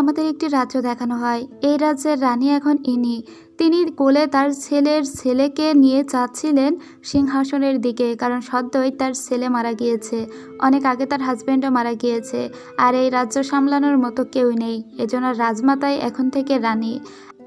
আমাদের একটি রাজ্য দেখানো হয়। এই রাজ্যের রানী এখন ইনি। তিনি কোলে তার ছেলেকে নিয়ে যাচ্ছিলেন সিংহাসনের দিকে, কারণ সদ্যই তার ছেলে মারা গিয়েছে। অনেক আগে তার হাজব্যান্ডও মারা গিয়েছে, আর এই রাজ্য সামলানোর মতো কেউ নেই। এজন্য রাজমাতাই এখন থেকে রানী।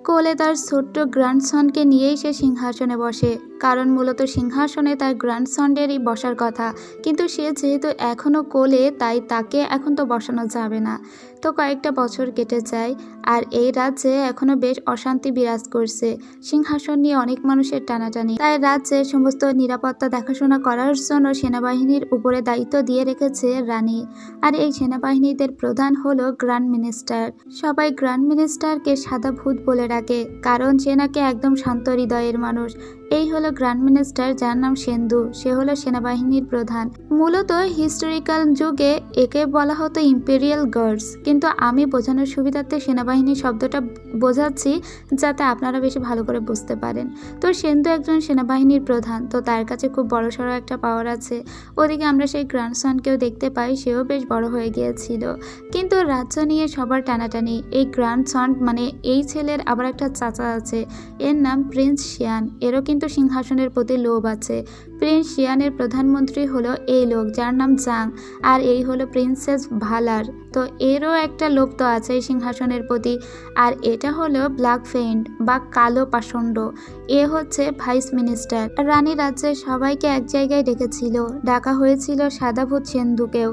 কোলে তার ছোট্ট গ্র্যান্ডসনকে নিয়েই সে সিংহাসনে বসে, কারণ মূলত সিংহাসনে তার গ্র্যান্ডসনেরই বসার কথা, কিন্তু সে যেহেতু এখনও কোলে, তাই তাকে এখন তো বসানো যাবে না। তো কয়েকটা বছর কেটে যায়, আর এই রাজ্যে এখনও বেশ অশান্তি বিরাজ করছে। সিংহাসন নিয়ে অনেক মানুষের টানাটানি, তাই রাজ্যের সমস্ত নিরাপত্তা দেখাশোনা করার জন্য সেনাবাহিনীর উপরে দায়িত্ব দিয়ে রেখেছে রানী। আর এই সেনাবাহিনীদের প্রধান হলো গ্র্যান্ড মিনিস্টার। সবাই গ্র্যান্ড মিনিস্টারকে সাদা ভূত বলে ডাকে, কারণ সে নাকি একদম শান্ত হৃদয়ের মানুষ। এই হলো গ্র্যান্ড মিনিস্টার, যার নাম সেন্দু। সে হলো সেনাবাহিনীর প্রধান। মূলত হিস্টোরিক্যাল যুগে একে বলা হতো ইম্পেরিয়াল গার্ডস, কিন্তু আমি বোঝানোর সুবিধার্থে সেনাবাহিনী শব্দটা বোঝাচ্ছি, যাতে আপনারা বেশি ভালো করে বুঝতে পারেন। তো সেন্দু একজন সেনাবাহিনীর প্রধান, তো তার কাছে খুব বড়সড় একটা পাওয়ার আছে। ওদিকে আমরা সেই গ্র্যান্ডসনকেও দেখতে পাই, সেও বেশ বড় হয়ে গিয়েছিল। কিন্তু রাজ্য নিয়ে সবার টানাটানি। এই গ্র্যান্ডসন মানে এই ছেলের আবার একটা চাচা আছে, এর নাম প্রিন্স শিয়ান। এরও কিন্তু সিংহাসনের প্রতি লোভ আছে। প্রিন্স শিয়ানের প্রধানমন্ত্রী হলো এই লোক, যার নাম জাং, আর এই হলো প্রিন্সেস ভালার। তো এরও একটা লোভ তো আছে এই সিংহাসনের প্রতি। আর এটা হলো ব্ল্যাক ফেইন্ট বা কালো পাষণ্ড, এ হচ্ছে ভাইস মিনিস্টার। রানী রাজ্যের সবাইকে এক জায়গায় ডেকেছিল, ডাকা হয়েছিল সাদাভূত সেন্দুকেও।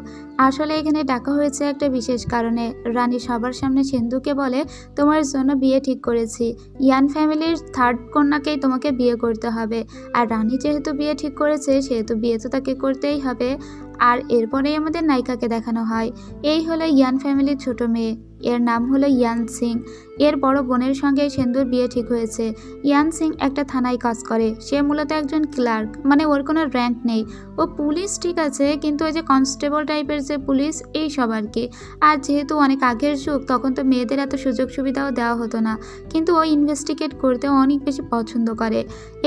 আসলে এখানে ডাকা হয়েছে একটা বিশেষ কারণে। রানী সবার সামনে সেন্দুকে বলে, তোমার জন্য বিয়ে ঠিক করেছি। ইয়ান ফ্যামিলির থার্ড কন্যাকেই তোমাকে বিয়ে করতে হবে। আর রানী যেহেতু বিয়ে ঠিক করেছে, সেহেতু বিয়ে তো তাকে করতেই হবে। আর এরপরেই আমাদের নায়িকাকে দেখানো হয়। এই হলো ইয়ান ফ্যামিলির ছোট মেয়ে, এর নাম হলো ইয়ান সিং। এর বড় বোনের সঙ্গে সেন্দুর বিয়ে ঠিক হয়েছে। ইয়ান সিং একটা থানায় কাজ করে। সে মূলত একজন ক্লার্ক, মানে ওর কোনো র্যাঙ্ক নেই। ও পুলিশ ঠিক আছে, কিন্তু ওই যে কনস্টেবল টাইপের যে পুলিশ, এই সব আর কি। আর যেহেতু অনেক আগের যুগ, তখন তো মেয়েদের এত সুযোগ সুবিধাও দেওয়া হতো না, কিন্তু ও ইনভেস্টিগেট করতে অনেক বেশি পছন্দ করে।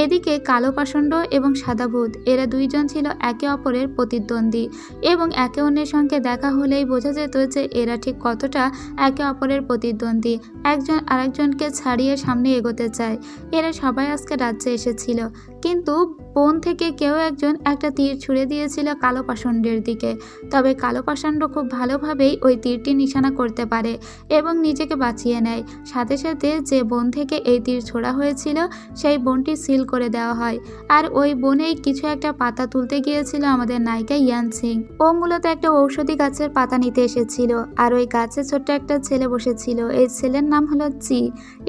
এদিকে কালো পাষণ্ড এবং সাদাভূত, এরা দুইজন ছিল একে অপরের প্রতিদ্বন্দ্বী, এবং একে অন্যের সঙ্গে দেখা হলেই বোঝা যেত যে এরা ঠিক কতটা একে অপরের প্রতিদ্বন্দ্বী। একজন আরেকজনকে ছাড়িয়ে সামনে এগোতে চায়। এরা সবাই আজকে রাজ্যে এসেছিল, কিন্তু বন থেকে কেউ একজন একটা তীর ছুঁড়ে দিয়েছিল কালো পাষণ্ডের দিকে। তবে কালো পাষণ্ড খুব ভালোভাবেই ওই তীরটি নিশানা করতে পারে এবং নিজেকে বাঁচিয়ে নেয়। সাথে সাথে যে বন থেকে এই তীর ছোড়া হয়েছিল, সেই বনটি সিল করে দেওয়া হয়। আর ওই বনেই কিছু একটা পাতা তুলতে গিয়েছিল আমাদের নায়িকা ইয়ান সিং। ও মূলত একটা ঔষধি গাছের পাতা নিতে এসেছিল, আর ওই গাছে ছোট্ট একটা ছেলে বসেছিল। এই ছেলের নাম হলো চি।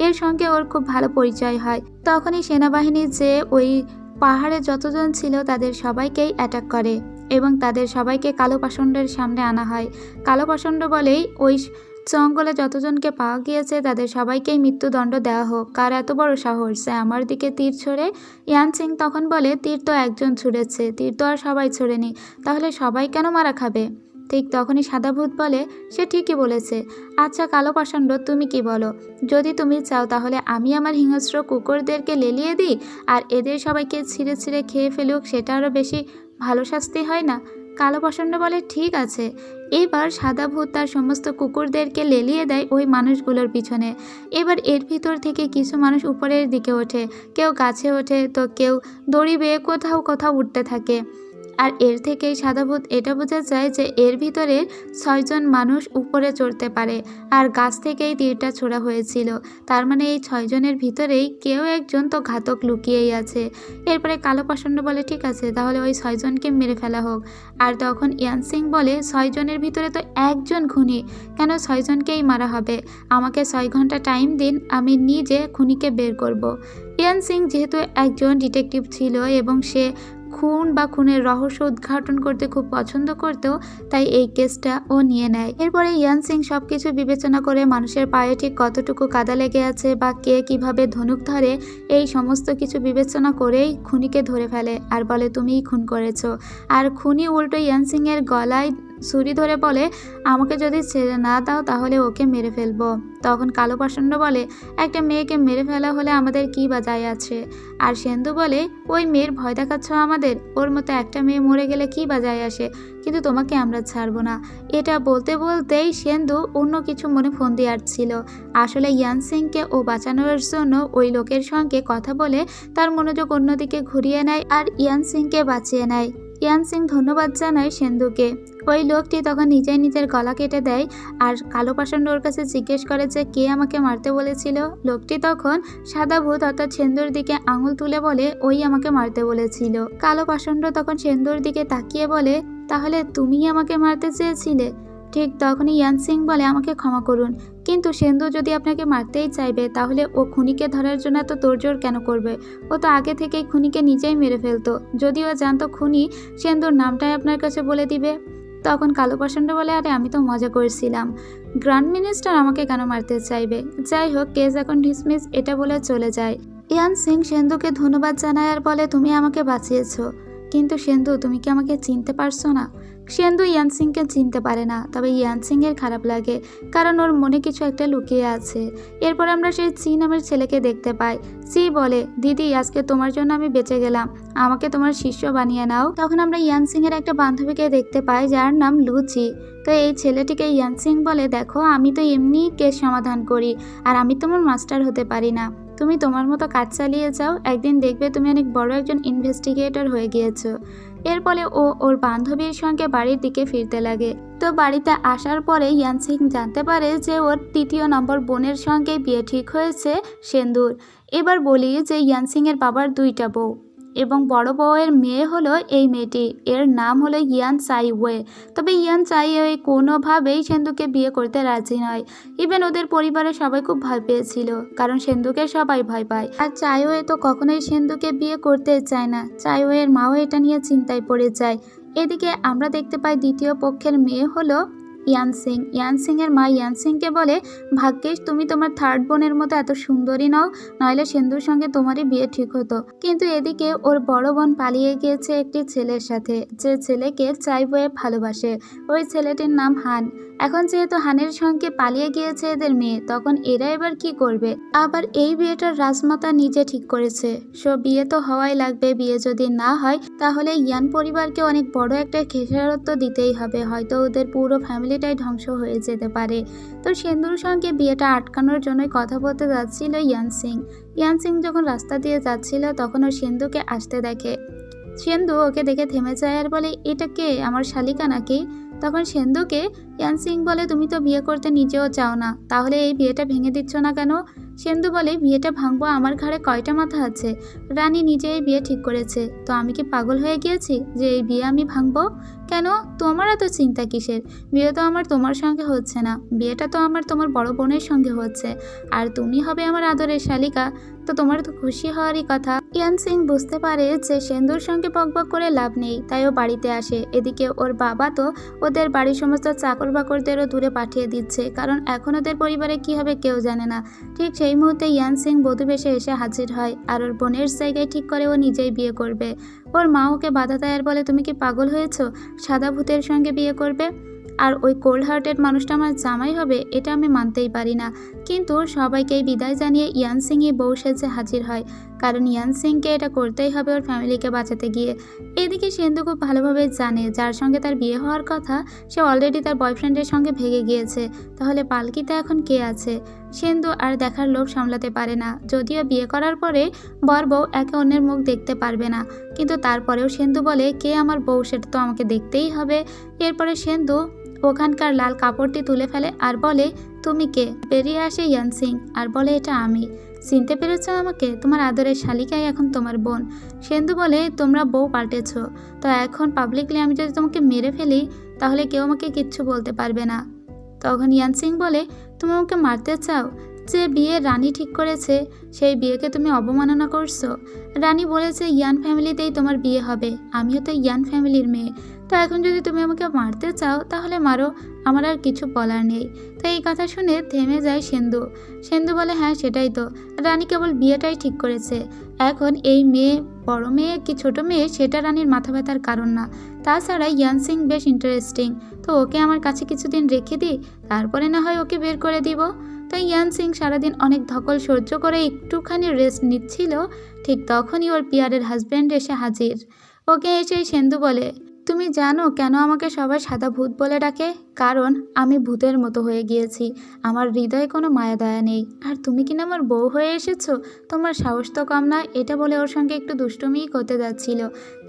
এর সঙ্গে ওর খুব ভালো পরিচয় হয়। তখনই সেনাবাহিনী যে ওই পাহাড়ে যতজন ছিল তাদের সবাইকেই অ্যাটাক করে, এবং তাদের সবাইকে কালো পাষণ্ডের সামনে আনা হয়। কালো পাষণ্ড বলেই ওই জঙ্গলে যতজনকে পাওয়া গিয়েছে তাদের সবাইকেই মৃত্যুদণ্ড দেওয়া হোক। কার এত বড় সাহস যে আমার দিকে তীর ছোড়ে। ইয়ান সিং তখন বলে, তীর তো একজন ছুঁড়েছে, তীর তো আর সবাই ছোড়েনি, তাহলে সবাই কেন মারা খাবে? ঠিক তখনই সাদাভূত বলে, সে ঠিকই বলেছে। আচ্ছা কালো পাষণ্ড, তুমি কি বলো? যদি তুমি চাও তাহলে আমি আমার হিংস্র কুকুরদেরকে লেলিয়ে দিই, আর এদের সবাইকে ছিঁড়ে ছিঁড়ে খেয়ে ফেলুক, সেটা আরও বেশি ভালো শাস্তি হয় না? কালো পাষণ্ড বলে, ঠিক আছে। এবার সাদাভূত তার সমস্ত কুকুরদেরকে লেলিয়ে দেয় ওই মানুষগুলোর পিছনে। এবার এর ভিতর থেকে কিছু মানুষ উপরের দিকে ওঠে, কেউ গাছে ওঠে, তো কেউ দড়ি বেয়ে কোথাও কোথাও উঠতে থাকে। আর এর থেকেই সাদাভূত এটা বোঝা যায় যে এর ভিতরে 6 জন মানুষ উপরে চড়তে পারে, আর গাছ থেকেই তীরটা ছোড়া হয়েছিল। তার মানে এই 6 জনের ভিতরেই কেউ একজন তো ঘাতক লুকিয়েই আছে। এরপরে কালো পাষণ্ড বলে, ঠিক আছে, তাহলে ওই 6 জনকে মেরে ফেলা হোক। আর তখন ইয়ান সিং বলে, 6 জনের ভিতরে তো একজন খুনি, কেন 6 জনকেই মারা হবে? আমাকে 6 ঘন্টা টাইম দিন, আমি নিজে খুনিকে বের করব। ইয়ান সিং যেহেতু একজন ডিটেকটিভ ছিল এবং সে খুন বা খুনের রহস্য উদ্ঘাটন করতে খুব পছন্দ করত, তাই এই কেসটা ও নিয়ে নেয়। এরপরে ইয়ান সিং সবকিছু বিবেচনা করে মানুষের পায়ে ঠিক কতটুকু কাদা লেগে আছে বা কে কিভাবে ধনুক ধরে, এই সমস্ত কিছু বিবেচনা করেই খুনিকে ধরে ফেলে আর বলে, তুমিই খুন করেছো। আর খুনি উল্টো ইয়ান সিং এর গলায় ছুরি ধরে বলে, আমাকে যদি ছেড়ে না দাও তাহলে ওকে মেরে ফেলবো। তখন কালো পাষণ্ড বলে, একটা মেয়েকে মেরে ফেলা হলে আমাদের কি বা যায় আছে? আর সেন্দু বলে, ওই মেয়ের ভয় দেখাচ্ছ আমাদের? ওর মতো একটা মেয়ে মরে গেলে কি বা যায় আসে, কিন্তু তোমাকে আমরা ছাড়বো না। এটা বলতে বলতেই সেন্দু অন্য কিছু মনে ফোন দিয়ে আসছিল। আসলে ইয়ান সিংকে ও বাঁচানোর জন্য ওই লোকের সঙ্গে কথা বলে তার মনোযোগ অন্যদিকে ঘুরিয়ে নেয় আর ইয়ান সিংকে বাঁচিয়ে নেয়। ইয়ান সিং ধন্যবাদ জানায় সেন্দুকে। ওই লোকটি তখন নিজেই নিজের গলা কেটে দেয় আর কালো পাষণ্ড ওর কাছে জিজ্ঞেস করে যে কে আমাকে মারতে বলেছিল। লোকটি তখন সাদা ভূত অর্থাৎ সেন্দুর দিকে আঙুল তুলে বলে, ওই আমাকে মারতে বলেছিল। কালো পাষণ্ড তখন সেন্দুর দিকে তাকিয়ে বলে, তাহলে তুমিই আমাকে মারতে চেয়েছিলে? ঠিক তখনই ইয়ান সিং বলে, আমাকে ক্ষমা করুন, কিন্তু সেন্দু যদি আপনাকে মারতেই চাইবে তাহলে ও খুনিকে ধরার জন্য এত তোড়জোড় কেন করবে? ও তো আগে থেকেই খুনিকে নিজেই মেরে ফেলতো। যদি ও জানতো খুনি সেন্দুর নামটাই আপনার কাছে বলে দিবে। তখন কালো পাষণ্ড বলে, আরে আমি তো মজা করছিলাম, গ্র্যান্ড মিনিস্টার আমাকে কেন মারতে চাইবে? যাই হোক, কেস এখন ডিসমিস, এটা বলে চলে যায়। ইয়ান সিং সেন্দুকে ধন্যবাদ জানায় আর বলে, তুমি আমাকে বাঁচিয়েছো, কিন্তু সেন্দু তুমি কি আমাকে চিনতে পারছো না? সেন্দু ইয়ান সিংকে চিনতে পারে না, তবে ইয়ান সিংয়ের খারাপ লাগে কারণ ওর মনে কিছু একটা লুকিয়ে আছে। এরপর আমরা সেই চি নামের ছেলেকে দেখতে পাই। চি বলে, দিদি আজকে তোমার জন্য আমি বেঁচে গেলাম, আমাকে তোমার শিষ্য বানিয়ে নাও। তখন আমরা ইয়ান সিংয়ের একটা বান্ধবীকে দেখতে পাই যার নাম লুচি। তো এই ছেলেটিকে ইয়ান সিং বলে, দেখো আমি তো এমনি কেস সমাধান করি আর আমি তোমার মাস্টার হতে পারি না, তুমি তোমার মতো কাজ চালিয়ে যাও, একদিন দেখবে তুমি অনেক বড় একজন ইনভেস্টিগেটর হয়ে গিয়েছো। এর ফলে ও ওর বান্ধবীর সঙ্গে বাড়ির দিকে ফিরতে লাগে। তো বাড়িতে আসার পরে ইয়ান সিং জানতে পারে যে ওর ৩য় নম্বর বোনের সঙ্গে বিয়ে ঠিক হয়েছে সেন্দুর। এবার বলি যে ইয়ান সিংয়ের বাবার 2টা বউ এবং বড় বউয়ের মেয়ে হলো এই মেয়েটি, এর নাম হলো ইয়ান চাইওয়ে। তবে ইয়ান চাইওয়ে কোনোভাবেই সেন্দুকে বিয়ে করতে রাজি নয়। ইভেন ওদের পরিবারের সবাই খুব ভয় পেয়েছিল, কারণ সেন্দুকে সবাই ভয় পায়। আর চাইওয়ে তো কখনোই সেন্দুকে বিয়ে করতে চায় না। চাইওয়ের মাও এটা নিয়ে চিন্তায় পড়ে যায়। এদিকে আমরা দেখতে পাই 2য় পক্ষের মেয়ে হলো ইয়ান সিং। ইয়ান সিংয়ের মা ইয়ান সিংকে বলে, ভাগ্যিস তুমি তোমার 3rd বোনের মতো এত সুন্দরী নাও, নইলে সেন্দুর সঙ্গে তোমারই বিয়ে ঠিক হতো। কিন্তু এদিকে ওর বড় বোন পালিয়ে গিয়েছে একটি ছেলের সাথে, যে ছেলেকে চাইওয়ে ভালোবাসে। ওই ছেলেটির নাম হান। এখন যেহেতু হানের সঙ্গে পালিয়ে গিয়েছে এদের মেয়ে, তখন এরা এবার কি করবে? আবার এই বিয়েটার রাজমাতা নিজে ঠিক করেছে, সো বিয়ে তো হওয়াই লাগবে। বিয়ে যদি না হয় তাহলে ইয়ান পরিবারকে অনেক বড় একটা খেসারত দিতেই হবে, হয়তো ওদের পুরো ফ্যামিলিটাই ধ্বংস হয়ে যেতে পারে। তো সেন্দুর সঙ্গে বিয়েটা আটকানোর জন্যই কথা বলতে যাচ্ছিল ইয়ান সিং। ইয়ান সিং যখন রাস্তা দিয়ে যাচ্ছিল তখন ও সেন্দুকে আসতে দেখে। সেন্দু ওকে দেখে থেমে যায় আর বলে, এটা কে, আমার শালিকা নাকি? তখন সেন্দুকে ইয়ান সিং বলে, তুমি তো বিয়ে করতে নিজেও চাও না, তাহলে এই বিয়েটা ভেঙে দিচ্ছ না কেন? সেন্দু বলে, বিয়েটা ভাঙবো, আমার ঘাড়ে কয়টা মাথা আছে? রানী নিজে এই বিয়ে ঠিক করেছে, তো আমি কি পাগল হয়ে গিয়েছি যে এই বিয়ে আমি ভাঙবো? কেন, তোমার এত চিন্তা কিসের? বিয়ে তো আমার তোমার সঙ্গে হচ্ছে না, বিয়েটা তো আমার তোমার বড় বোনের সঙ্গে হচ্ছে, আর তুমি হবে আমার আদরের শালিকা, তো তোমার তো খুশি হওয়ারই কথা। ইয়ান সিং বুঝতে পারে যে সেন্দুর সঙ্গে বকবক করে লাভ নেই, তাই ও বাড়িতে আসে। এদিকে ওর বাবা তো ওদের বাড়ির সমস্ত চাকর বাকরদেরও দূরে পাঠিয়ে দিচ্ছে, কারণ এখন ওদের পরিবারে কি হবে কেউ জানে না। ঠিক সেই মুহূর্তে ইয়ান সিং বধূ বেশে এসে হাজির হয় আর ওর বোনের জায়গায় ঠিক করে ও নিজেই বিয়ে করবে। ওর মা ওকে বাধা দেয় আর বলে, তুমি কি পাগল হয়েছো, সাদা ভূতের সঙ্গে বিয়ে করবে? আর ওই কোল্ড হার্টেড মানুষটা আমার জামাই হবে, এটা আমি মানতেই পারি না। কিন্তু সবাইকেই বিদায় জানিয়ে ইয়ান সিংই বউ সেজে হাজির হয়, কারণ ইয়ান সিংকে এটা করতেই হবে ওর ফ্যামিলিকে বাঁচাতে গিয়ে। এদিকে সেন্দু খুব ভালোভাবে জানে যার সঙ্গে তার বিয়ে হওয়ার কথা সে অলরেডি তার বয়ফ্রেন্ডের সঙ্গে ভেগে গিয়েছে, তাহলে পালকিতে এখন কে আছে? সেন্দু আর দেখার লোভ সামলাতে পারে না। যদিও বিয়ে করার পরে বর বউ একে অন্যের মুখ দেখতে পারবে না, কিন্তু তারপরেও সেন্দু বলে, কে আমার বউ সেটা তো আমাকে দেখতেই হবে। এরপরে সেন্দু ওখানকার লাল কাপড়টি তুলে ফেলে আর বলে, তুমি কে? বেরিয়ে আসে ইয়ান সিং আর বলে, এটা আমি। চিনতে পেরেছ আমাকে? তোমার আদরের শালিকাই এখন তোমার বোন। সেন্দু বলে, তোমরা বউ পাল্টেছ, তো এখন পাবলিকলি আমি যদি তোমাকে মেরে ফেলি তাহলে কেউ আমাকে কিচ্ছু বলতে পারবে না। তখন ইয়ান সিং বলে, তুমি আমাকে মারতে চাও? যে বিয়ে রানী ঠিক করেছে সেই বিয়েকে তুমি অবমাননা করছো। রানী বলেছে ইয়ান ফ্যামিলিতেই তোমার বিয়ে হবে, আমিও তো ইয়ান ফ্যামিলির মেয়ে। তো এখন যদি তুমি আমাকে মারতে চাও তাহলে মারো, আমার আর কিছু বলার নেই। তো এই কথা শুনে থেমে যায় সেন্দু। সেন্দু বলে হ্যাঁ সেটাই তো, রানী কেবল বিয়েটাই ঠিক করেছে। এখন এই মেয়ে বড় মেয়ে কি ছোট মেয়ে সেটা রানীর মাথা ব্যথার কারণ না। তাছাড়া ইয়ান সিং বেশ ইন্টারেস্টিং, তো ওকে আমার কাছে কিছুদিন রেখে দিই, তারপরে না হয় ওকে বের করে দিব। তাই ইয়ান সিং সারাদিন অনেক ধকল সহ্য করে একটুখানি রেস্ট নিচ্ছিল, ঠিক তখনই ওর পিয়ারের হাজব্যান্ড এসে হাজির। ওকে এসেই সেন্দু বলে, তুমি জানো কেন আমাকে সবাই সাদা ভূত বলে ডাকে? কারণ আমি ভূতের মতো হয়ে গিয়েছি, আমার হৃদয়ে কোনো মায়া দয়া নেই। আর তুমি কিনা আমার বউ হয়ে এসেছো, তোমার সাহস তো কম না। এটা বলে ওর সঙ্গে একটু দুষ্টুমিই করতে যাচ্ছিল,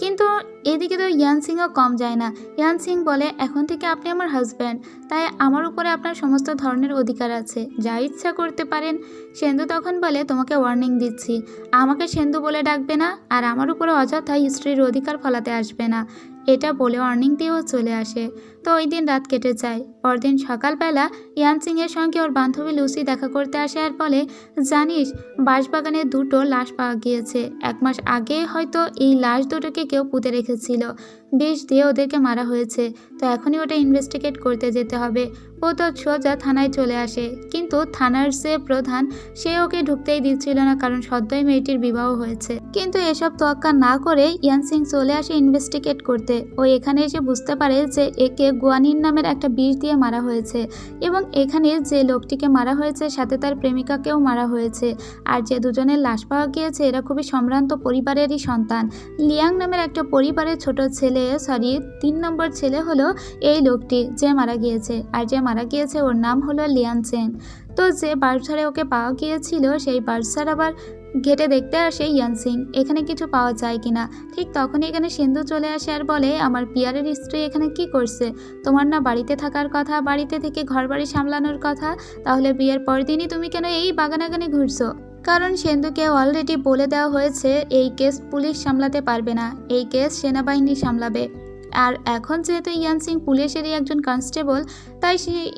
কিন্তু এদিকে তো ইয়ান সিংও কম যায় না। ইয়ান সিং বলে এখন থেকে আপনি আমার হাজব্যান্ড, তাই আমার উপরে আপনার সমস্ত ধরনের অধিকার আছে, যা ইচ্ছা করতে পারেন। সেন্দু তখন বলে তোমাকে ওয়ার্নিং দিচ্ছি, আমাকে সেন্দু বলে ডাকবে না, আর আমার উপরে অযথা স্ত্রীর অধিকার ফলাতে আসবে না। এটা বলে ওয়ার্নিং দিয়েও চলে আসে। তো ওই দিন রাত কেটে যায়। পরদিন সকালবেলা ইয়ান সিংয়ের সঙ্গে ওর বান্ধবী লুসি দেখা করতে আসে আর বলে, জানিস বাঁশবাগানে 2টো লাশ পাওয়া গিয়েছে। 1 মাস আগে হয়তো এই লাশ দুটোকে কেউ পুঁতে রেখেছিল, বিষ দিয়ে ওদেরকে মারা হয়েছে। তো এখনই ওটা ইনভেস্টিগেট করতে যেতে হবে। ও তো সোজা থানায় চলে আসে, কিন্তু থানার যে প্রধান সে ওকে ঢুকতেই দিচ্ছিল না, কারণ সদ্যই মেয়েটির বিবাহ হয়েছে। কিন্তু এসব তোয়াক্কা না করে ইয়ান সিং চলে আসে ইনভেস্টিগেট করতে। ও এখানে এসে বুঝতে পারে যে একে গুয়ানিন নামের একটা বিষ দিয়ে মারা হয়েছে, এবং এখানে যে লোকটিকে মারা হয়েছে সাথে তার প্রেমিকাকেও মারা হয়েছে। আর যে দুজনের লাশ পাওয়া গিয়েছে এরা খুবই সম্ভ্রান্ত পরিবারেরই সন্তান। লিয়াং নামের একটা পরিবারের ছোট ছেলে, 3 নম্বর ছেলে হলো এই লোকটি যে মারা গিয়েছে। আর যে মারা গিয়েছে ওর নাম হলো লিয়ান চেন। তো যে বার্সারে ওকে পাওয়া গিয়েছিল সেই বার্সার আবার ঘেটে দেখতে আসে ইয়ান সিং, এখানে কিছু পাওয়া যায় কিনা। ঠিক তখনই এখানে সিন্ধু চলে আসে আর বলে, আমার পিয়ারের স্ত্রী এখানে কি করছে? তোমার না বাড়িতে থাকার কথা, বাড়িতে থেকে ঘর বাড়ি সামলানোর কথা, তাহলে বিয়ের পরদিনই তুমি কেন এই বাগানাগানে ঘুরছো? কারণ সেন্দুকে অলরেডি বলে দেওয়া হয়েছে এই কেস পুলিশ সামলাতে পারবে না, এই কেস সেনাবাহিনী সামলাবে। আর এখন যেহেতু ইয়ান সিং পুলিশেরই একজন কনস্টেবল, তাই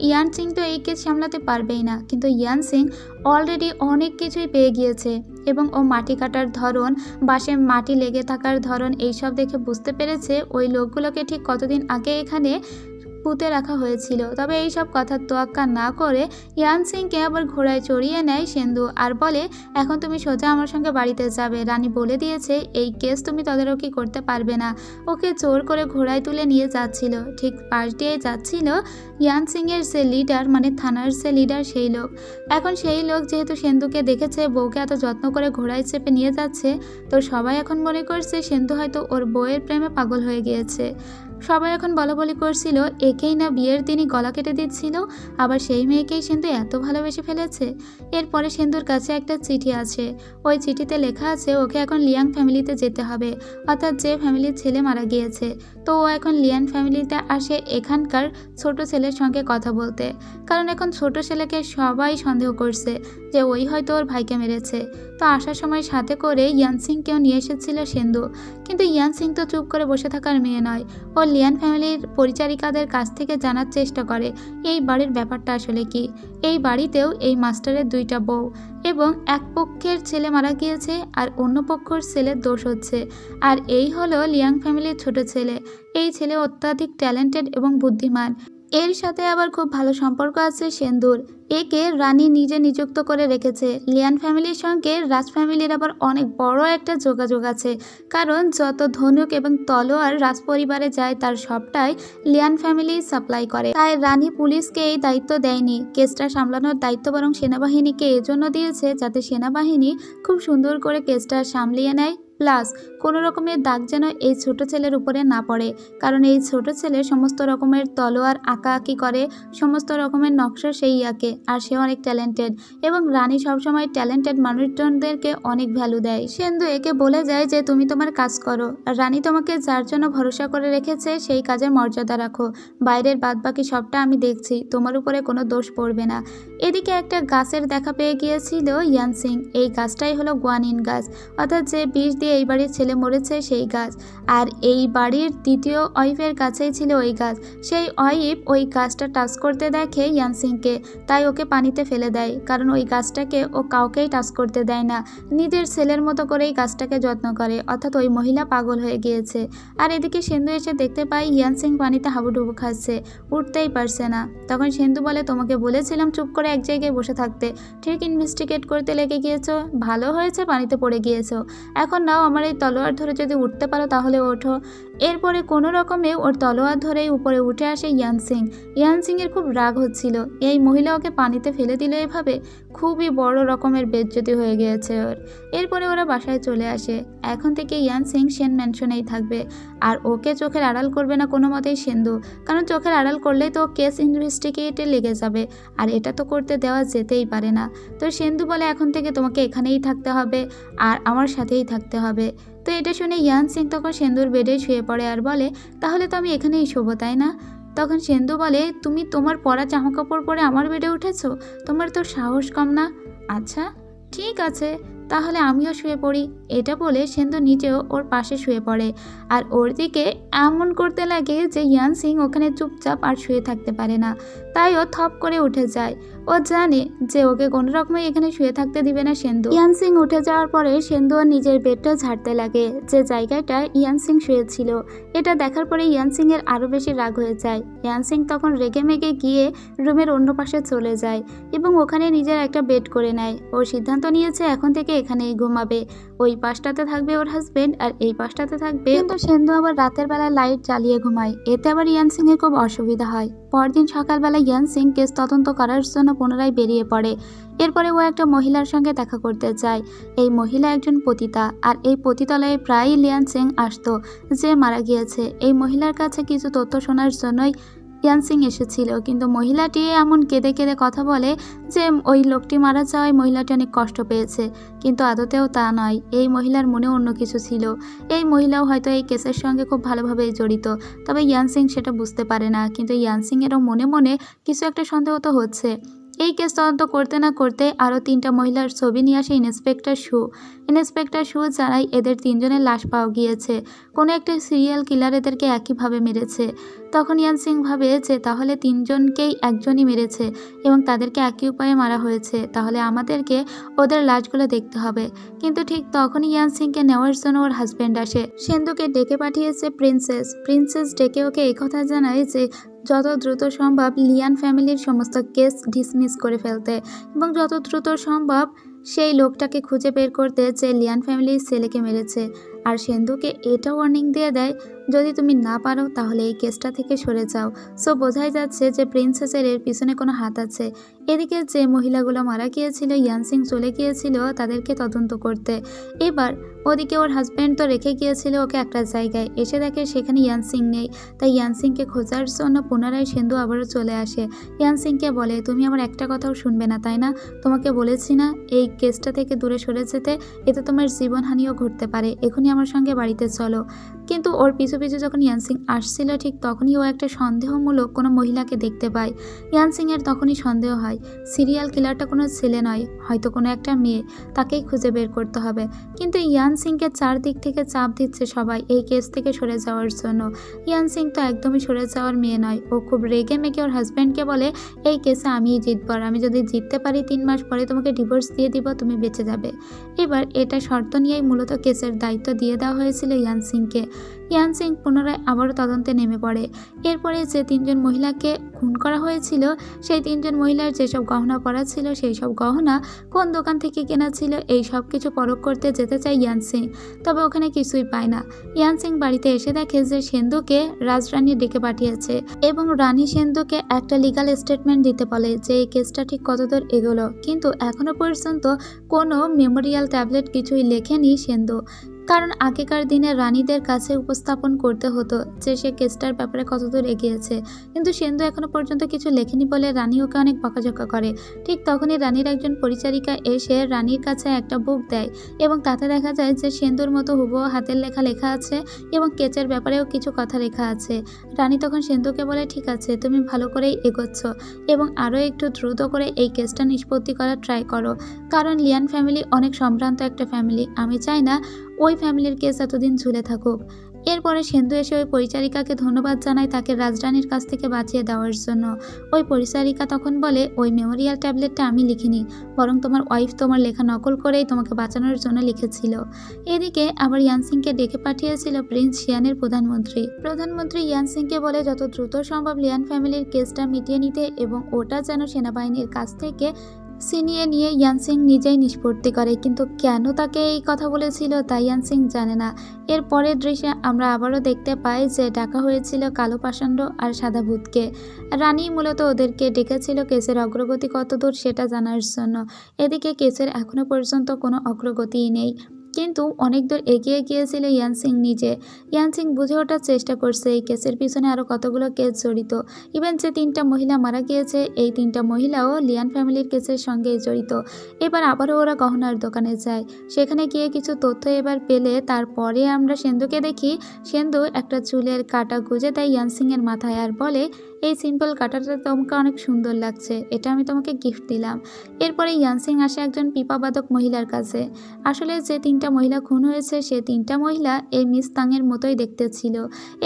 ইয়ান সিং তো এই কেস সামলাতে পারবেই না। কিন্তু ইয়ান সিং অলরেডি অনেক কিছুই পেয়ে গিয়েছে, এবং ও মাটি কাটার ধরন, বাঁশে মাটি লেগে থাকার ধরন এইসব দেখে বুঝতে পেরেছে ওই লোকগুলোকে ঠিক কতদিন আগে এখানে পুঁতে রাখা হয়েছিল। তবে এইসব কথার তোয়াক্কা না করে ইয়ান সিংকে আবার ঘোড়ায় চড়িয়ে নেয় সেন্দু আর বলে, এখন তুমি সোজা আমার সঙ্গে বাড়িতে যাবে। রানী বলে দিয়েছে এই কেস তুমি তদারকি করতে পারবে না। ওকে জোর করে ঘোড়ায় তুলে নিয়ে যাচ্ছিল, ঠিক পাশ দিয়ে যাচ্ছিল ইয়ান সিংয়ের যে লিডার, মানে থানার যে লিডার সেই লোক। এখন সেই লোক যেহেতু সেন্দুকে দেখেছে বউকে এত যত্ন করে ঘোড়ায় চেপে নিয়ে যাচ্ছে, তো সবাই এখন মনে করছে সেন্দু হয়তো ওর বউয়ের প্রেমে পাগল হয়ে গিয়েছে। সবাই এখন বলাবলি করছিল একেই না বিয়ের দিনই গলা কেটে দিচ্ছিল, আবার সেই মেয়েকেই সেন্দু এত ভালোবেসে ফেলেছে। এরপরে সেন্দুর কাছে একটা চিঠি আছে, ওই চিঠিতে লেখা আছে ওকে এখন লিয়াং ফ্যামিলিতে যেতে হবে, অর্থাৎ যে ফ্যামিলির ছেলে মারা গিয়েছে। তো ও এখন লিয়ান ফ্যামিলিতে আসে এখানকার ছোট ছেলের সঙ্গে কথা বলতে, কারণ এখন ছোট ছেলেকে সবাই সন্দেহ করছে যে ওই হয়তো ওর ভাইকে মেরেছে। তো আসার সময় সাথে করে ইয়ান সিংকেও নিয়ে এসেছিল সেন্দু, কিন্তু ইয়ান সিং তো চুপ করে বসে থাকার মেয়ে নয়। ও লিয়ান ফ্যামিলির পরিচারিকাদের কাছ থেকে জানার চেষ্টা করে এই বাড়ির ব্যাপারটা আসলে কি। এই বাড়িতেও এই মাস্টারের 2টা বউ, এবং এক পক্ষের ছেলে মারা গিয়েছে আর অন্য পক্ষের ছেলের দোষ হচ্ছে। আর এই হলো লিয়াং ফ্যামিলির ছোট ছেলে। এই ছেলে অত্যাধিক ট্যালেন্টেড এবং বুদ্ধিমান, এর সাথে আবার খুব ভালো সম্পর্ক আছে সেন্দুর। একে রানী নিজে নিযুক্ত করে রেখেছে। লিয়ান ফ্যামিলির সঙ্গে রাজ ফ্যামিলির আবার অনেক বড় একটা যোগাযোগ আছে, কারণ যত ধনুক এবং তলোয়ার রাজ পরিবারে যায় তার সবটাই লিয়ান ফ্যামিলি সাপ্লাই করে। তাই রানী পুলিশকে এই দায়িত্ব দেয়নি, কেসটা সামলানোর দায়িত্ব বরং সেনাবাহিনীকে এজন্য দিয়েছে যাতে সেনাবাহিনী খুব সুন্দর করে কেসটা সামলিয়ে নেয়, প্লাস কোনো রকমের দাগ যেন এই ছোট ছেলের উপরে না পড়ে, কারণ এই ছোট ছেলে সমস্ত রকমের তলোয়ার আঁকাআঁকি করে, সমস্ত রকমের নকশা সেই আঁকে, আর সে অনেক ট্যালেন্টেড, এবং রানী সবসময় ট্যালেন্টেড মানুষজনদেরকে অনেক ভ্যালু দেয়। সেন্দু একে বলে যায় যে তুমি তোমার কাজ করো, আর রানী তোমাকে যার জন্য ভরসা করে রেখেছে সেই কাজের মর্যাদা রাখো, বাইরের বাদবাকি সবটা আমি দেখছি, তোমার উপরে কোনো দোষ পড়বে না। এদিকে একটা গাছের দেখা পেয়ে গিয়েছিল ইয়ান সিং, এই গাছটাই হলো গুয়ানিন গাছ, অর্থাৎ যে বিষ দিয়ে এই বাড়ির ছেলে মরেছে সেই গাছ, আর এই বাড়ির দ্বিতীয় ওয়াইফের কাছেই ছিল ওই গাছ। সেই ওয়াইফ ওই গাছটা টাচ করতে দেখে ইয়ানসিংকে, তাই ওকে পানিতে ফেলে দেয়, কারণ ওই গাছটাকে ও কাউকেই টাচ করতে দেয় না, নিজের ছেলের মতো করেই গাছটাকে যত্ন করে। অর্থাৎ ওই মহিলা পাগল হয়ে গিয়েছে। আর এদিকে সেন্দু এসে দেখতে পায় ইয়ানসিং পানিতে হাবুডুবু খাচ্ছে, উঠতেই পারছে না। তখন সেন্দু বলে, তোমাকে বলেছিলাম চুপ করে এক জায়গায় বসে থাকতে, ঠিক ইনভেস্টিগেট করতে লেগে গিয়েছো, ভালো হয়েছে পানিতে পড়ে গিয়েছো, এখন নাও আমার এই তলোয়ার ধরে যদি উঠতে পারো তাহলে ওঠো। এরপরে কোনো রকমে ওর তলোয়ার ধরেই উপরে উঠে আসে ইয়ানসিং। ইয়ানসিংয়ের খুব রাগ হচ্ছিল, এই মহিলা ওকে পানিতে ফেলে দিল এভাবে, খুবই বড় রকমের বেজ্জতি হয়ে গিয়েছে ওর। এরপরে ওরা বাসায় চলে আসে। এখন থেকে ইয়ানসিং সেন ম্যানশনেই থাকবে, আর ওকে চোখের আড়াল করবে না কোনো মতেই সেন্দু, কারণ চোখের আড়াল করলেই তো কেস ইনভেস্টিগেটে লেগে যাবে, আর এটা তো করতে দেওয়া যেতেই পারে না। তো সেন্দু বলে, এখন থেকে তোমাকে এখানেই থাকতে হবে আর আমার সাথেই থাকতে হবে। তো এটা শুনে ইয়ানসিং তখন সেন্দুর বেডে শুয়ে পড়ে আর বলে, তাহলে তো আমি এখানেই শোবো তাই না? তখন সেন্দু বলে, তুমি তোমার পরা জামাকাপড় পরে আমার বেডে উঠেছো, তোমার তো সাহস কম না? আচ্ছা ঠিক আছে, তাহলে আমিও শুয়ে পড়ি। এটা বলে সেন্দু নিজেও ওর পাশে শুয়ে পড়ে, আর ওর দিকে এমন করতে লাগে যে ইয়ানসিং ওখানে চুপচাপ আর শুয়ে থাকতে পারে না, তাই ও থপ করে উঠে যায়। ও জানে যে ওকে কোনো রকমে এখানে শুয়ে থাকতে দিবে না সেন্দু। ইয়ানসিং উঠে যাওয়ার পরে সেন্দু ওর নিজের বেডটা ঝাড়তে লাগে, যে জায়গাটা ইয়ানসিং শুয়েছিল। এটা দেখার পরে ইয়ানসিং এর আরও বেশি রাগ হয়ে যায়। ইয়ানসিং তখন রেগে মেগে গিয়ে রুমের অন্য পাশে চলে যায় এবং ওখানে নিজের একটা বেড করে নেয়। ও সিদ্ধান্ত নিয়েছে এখন থেকে এখানেই ঘুমাবে, ওই পাশটাতে থাকবে ওর হাজবেন্ড আর এই পাশটাতে থাকবে। কিন্তু সেন্দু আবার রাতের বেলা লাইট জ্বালিয়ে ঘুমায়, এতে আবার ইয়ানসিং এর খুব অসুবিধা হয়। পরদিন সকালবেলা ইয়ানসিং কেস তদন্ত করার জন্য পুনরায় বেরিয়ে পড়ে। এরপরে ও একটা মহিলার সঙ্গে দেখা করতে যায়। এই মহিলা একজন পতিতা, আর এই পতিতালয়ে প্রায়ই ইয়ানসিং আসতো, যে মারা গিয়েছে। এই মহিলার কাছে কিছু তথ্য শোনার জন্যই ইয়ানসিং এসেছিল, কিন্তু মহিলাটি এমন কেঁদে কেঁদে কথা বলে যে ওই লোকটি মারা যাওয়ায় মহিলাটি অনেক কষ্ট পেয়েছে, কিন্তু আদতেও তা নয়। এই মহিলার মনে অন্য কিছু ছিল। এই মহিলাও হয়তো এই কেসের সঙ্গে খুব ভালোভাবে জড়িত, তবে ইয়ানসিং সেটা বুঝতে পারে না। কিন্তু ইয়ানসিং এরও মনে মনে কিছু একটা সন্দেহ তো হচ্ছে। এই কেস তদন্ত করতে না করতে আরও 3টা মহিলার ছবি নিয়ে আসে ইন্সপেক্টর শু। ইন্সপেক্টর শু জানায় এদের 3জনের লাশ পাওয়া গিয়েছে, কোনো একটা সিরিয়াল কিলার এদেরকে একইভাবে মেরেছে। তখন ইয়ানসিং ভাবে যে তাহলে 3জনকেই একজনই মেরেছে এবং তাদেরকে একই উপায়ে মারা হয়েছে, তাহলে আমাদেরকে ওদের লাশগুলো দেখতে হবে। কিন্তু ঠিক তখনই ইয়ানসিংকে নেওয়ার জন্য ওর হাজব্যান্ড আসে। সেন্দুকে ডেকে পাঠিয়েছে প্রিন্সেস ডেকে ওকে এই কথা জানায় যে যত দ্রুত সম্ভব লিয়ান ফ্যামিলির সমস্ত কেস ডিসমিস করে ফেলতে এবং যত দ্রুত সম্ভব সেই লোকটাকে খুঁজে বের করতে যে লিয়ান ফ্যামিলির ছেলেকে মেরেছে। আর সেন্দুকে এটা ওয়ার্নিং দিয়ে দেয়, যদি তুমি না পারো তাহলে এই কেসটা থেকে সরে যাও। সো বোঝাই যাচ্ছে যে প্রিন্সেসের এর পিছনে কোনো হাত আছে। এদিকে যে মহিলাগুলো মারা গিয়েছিল ইয়ানসিং চলে গিয়েছিল তাদেরকে তদন্ত করতে। এবার ওদিকে ওর হাজব্যান্ড তো রেখে গিয়েছিল ওকে একটা জায়গায়, এসে দেখে সেখানে ইয়ানসিং নেই। তাই ইয়ানসিংকে খোঁজার জন্য পুনরায় সেন্দু আবারও চলে আসে। ইয়ানসিংকে বলে, তুমি আমার একটা কথাও শুনবে না তাই না? তোমাকে বলেছি না এই কেসটা থেকে দূরে সরে যেতে, এতে তোমার জীবনহানিও ঘটতে পারে, এখনই আমার সঙ্গে বাড়িতে চলো। কিন্তু ওর পিছু পিছু যখন ইয়ানসিং আসছিল ঠিক তখনই ও একটা সন্দেহমূলক কোনো মহিলাকে দেখতে পায়। ইয়ানসিংয়ের তখনই সন্দেহ হয় সিরিয়াল কিলারটা কোনো ছেলে নয়, হয়তো কোনো একটা মেয়ে, তাকেই খুঁজে বের করতে হবে। কিন্তু ইয়ানসিংকে চারদিক থেকে চাপ দিচ্ছে সবাই এই কেস থেকে সরে যাওয়ার জন্য। ইয়ানসিং তো একদমই সরে যাওয়ার মেয়ে নয়। ও খুব রেগে মেগে ওর হাজব্যান্ডকে বলে, এই কেসে আমিই জিতবো, আর আমি যদি জিততে পারি 3 মাস পরে তোমাকে ডিভোর্স দিয়ে দিব, তুমি বেঁচে যাবে। এবার এটা শর্ত নিয়েই মূলত কেসের দায়িত্ব দিয়ে দেওয়া হয়েছিল ইয়ানসিংকে। ইয়ানসিং পুনরায় আবারও তদন্তে নেমে পড়ে। এরপরে যে 3জন মহিলাকে খুন করা হয়েছিল সেই 3জন মহিলার যেসব গহনা পরা ছিল সেই সব গহনা কোন দোকান থেকে কেনা ছিল এই সব কিছু পরখ করতে যেতে চায় ইয়ানসিং, তবে ওখানে কিছুই পায় না। ইয়ানসিং বাড়িতে এসে দেখে যে সেন্দুকে রাজরানী ডেকে পাঠিয়েছে এবং রানী সেন্দুকে একটা লিগাল স্টেটমেন্ট দিতে বলে যে এই কেসটা ঠিক কতদূর এগোলো, কিন্তু এখনো পর্যন্ত কোনো মেমোরিয়াল ট্যাবলেট কিছুই লেখেনি সেন্দু। কারণ আগেকার দিনে রানীদের কাছে উপস্থাপন করতে হতো যে সে কেসটার ব্যাপারে কতদূর এগিয়েছে, কিন্তু সেন্দু এখনো পর্যন্ত কিছু লেখেনি বলে রানী ওকে অনেক বকাঝকা করে। ঠিক তখনই রানীর একজন পরিচারিকা এসে রানীর কাছে একটা বুক দেয় এবং তাতে দেখা যায় যে সেন্দুর মতো হুবহু হাতের লেখা লেখা আছে এবং কেসের ব্যাপারেও কিছু কথা লেখা আছে। রানী তখন সেন্দুকে বলে, ঠিক আছে তুমি ভালো করেই এগোচ্ছ এবং আরও একটু দ্রুত করে এই কেসটা নিষ্পত্তি করার ট্রাই করো, কারণ লিয়ান ফ্যামিলি অনেক সম্ভ্রান্ত একটা ফ্যামিলি, আমি চাই না ওই ফ্যামিলির কেস এতদিন ঝুলে থাকুক। এরপরে সেন্দু এসে ওই পরিচারিকাকে ধন্যবাদ জানায় তাকে রাজরানীর কাছ থেকে বাঁচিয়ে দেওয়ার জন্য। ওই পরিচারিকা তখন বলে, ওই মেমোরিয়াল ট্যাবলেটটা আমি লিখিনি, বরং তোমার ওয়াইফ তোমার লেখা নকল করেই তোমাকে বাঁচানোর জন্য লিখেছিল। এদিকে আবার ইয়ানসিংকে ডেকে পাঠিয়েছিল প্রিন্স শিয়ানের প্রধানমন্ত্রী ইয়ানসিংকে বলে যত দ্রুত সম্ভব লিয়ান ফ্যামিলির কেসটা মিটিয়ে নিতে এবং ওটা যেন সেনাবাহিনীর কাছ থেকে ছিনিয়ে নিয়ে ইয়ানসিং নিজেই নিষ্পত্তি করে। কিন্তু কেন তাকে এই কথা বলেছিল তা ইয়ানসিং জানে না। এর পরের দৃশ্যে আমরা আবারও দেখতে পাই যে ডাকা হয়েছিল কালো পাষাণ্ড আর সাদা ভূতকে। রানী মূলত ওদেরকে ডেকেছিল কেসের অগ্রগতি কতদূর সেটা জানার জন্য। এদিকে কেসের এখনো পর্যন্ত কোনো অগ্রগতিই নেই, কিন্তু অনেক দূর এগিয়ে গিয়েছিল ইয়ানসিং নিজে। ইয়ানসিং বুঝে ওঠার চেষ্টা করছে এই কেসের পিছনে আরও কতগুলো কেস জড়িত। ইভেন যে 3টা মহিলা মারা গিয়েছে এই 3টা মহিলাও লিয়ান ফ্যামিলির কেসের সঙ্গে জড়িত। এবার আবারও ওরা গহনার দোকানে যায়, সেখানে গিয়ে কিছু তথ্য এবার পেলে তারপরে আমরা সেন্দুকে দেখি। সেন্দু একটা চুলের কাটা গুঁজে দেয় ইয়ানসিংয়ের মাথায় আর বলে, এই সিম্পল কাটাটা তোমাকে অনেক সুন্দর লাগছে, এটা আমি তোমাকে গিফট দিলাম। এরপরে ইয়ানসিং আসে একজন পিপাবাদক মহিলার কাছে। আসলে যে 3টা মহিলা খুন হয়েছে সে 3টা মহিলা এই মিস তাংয়ের মতোই দেখতে ছিল।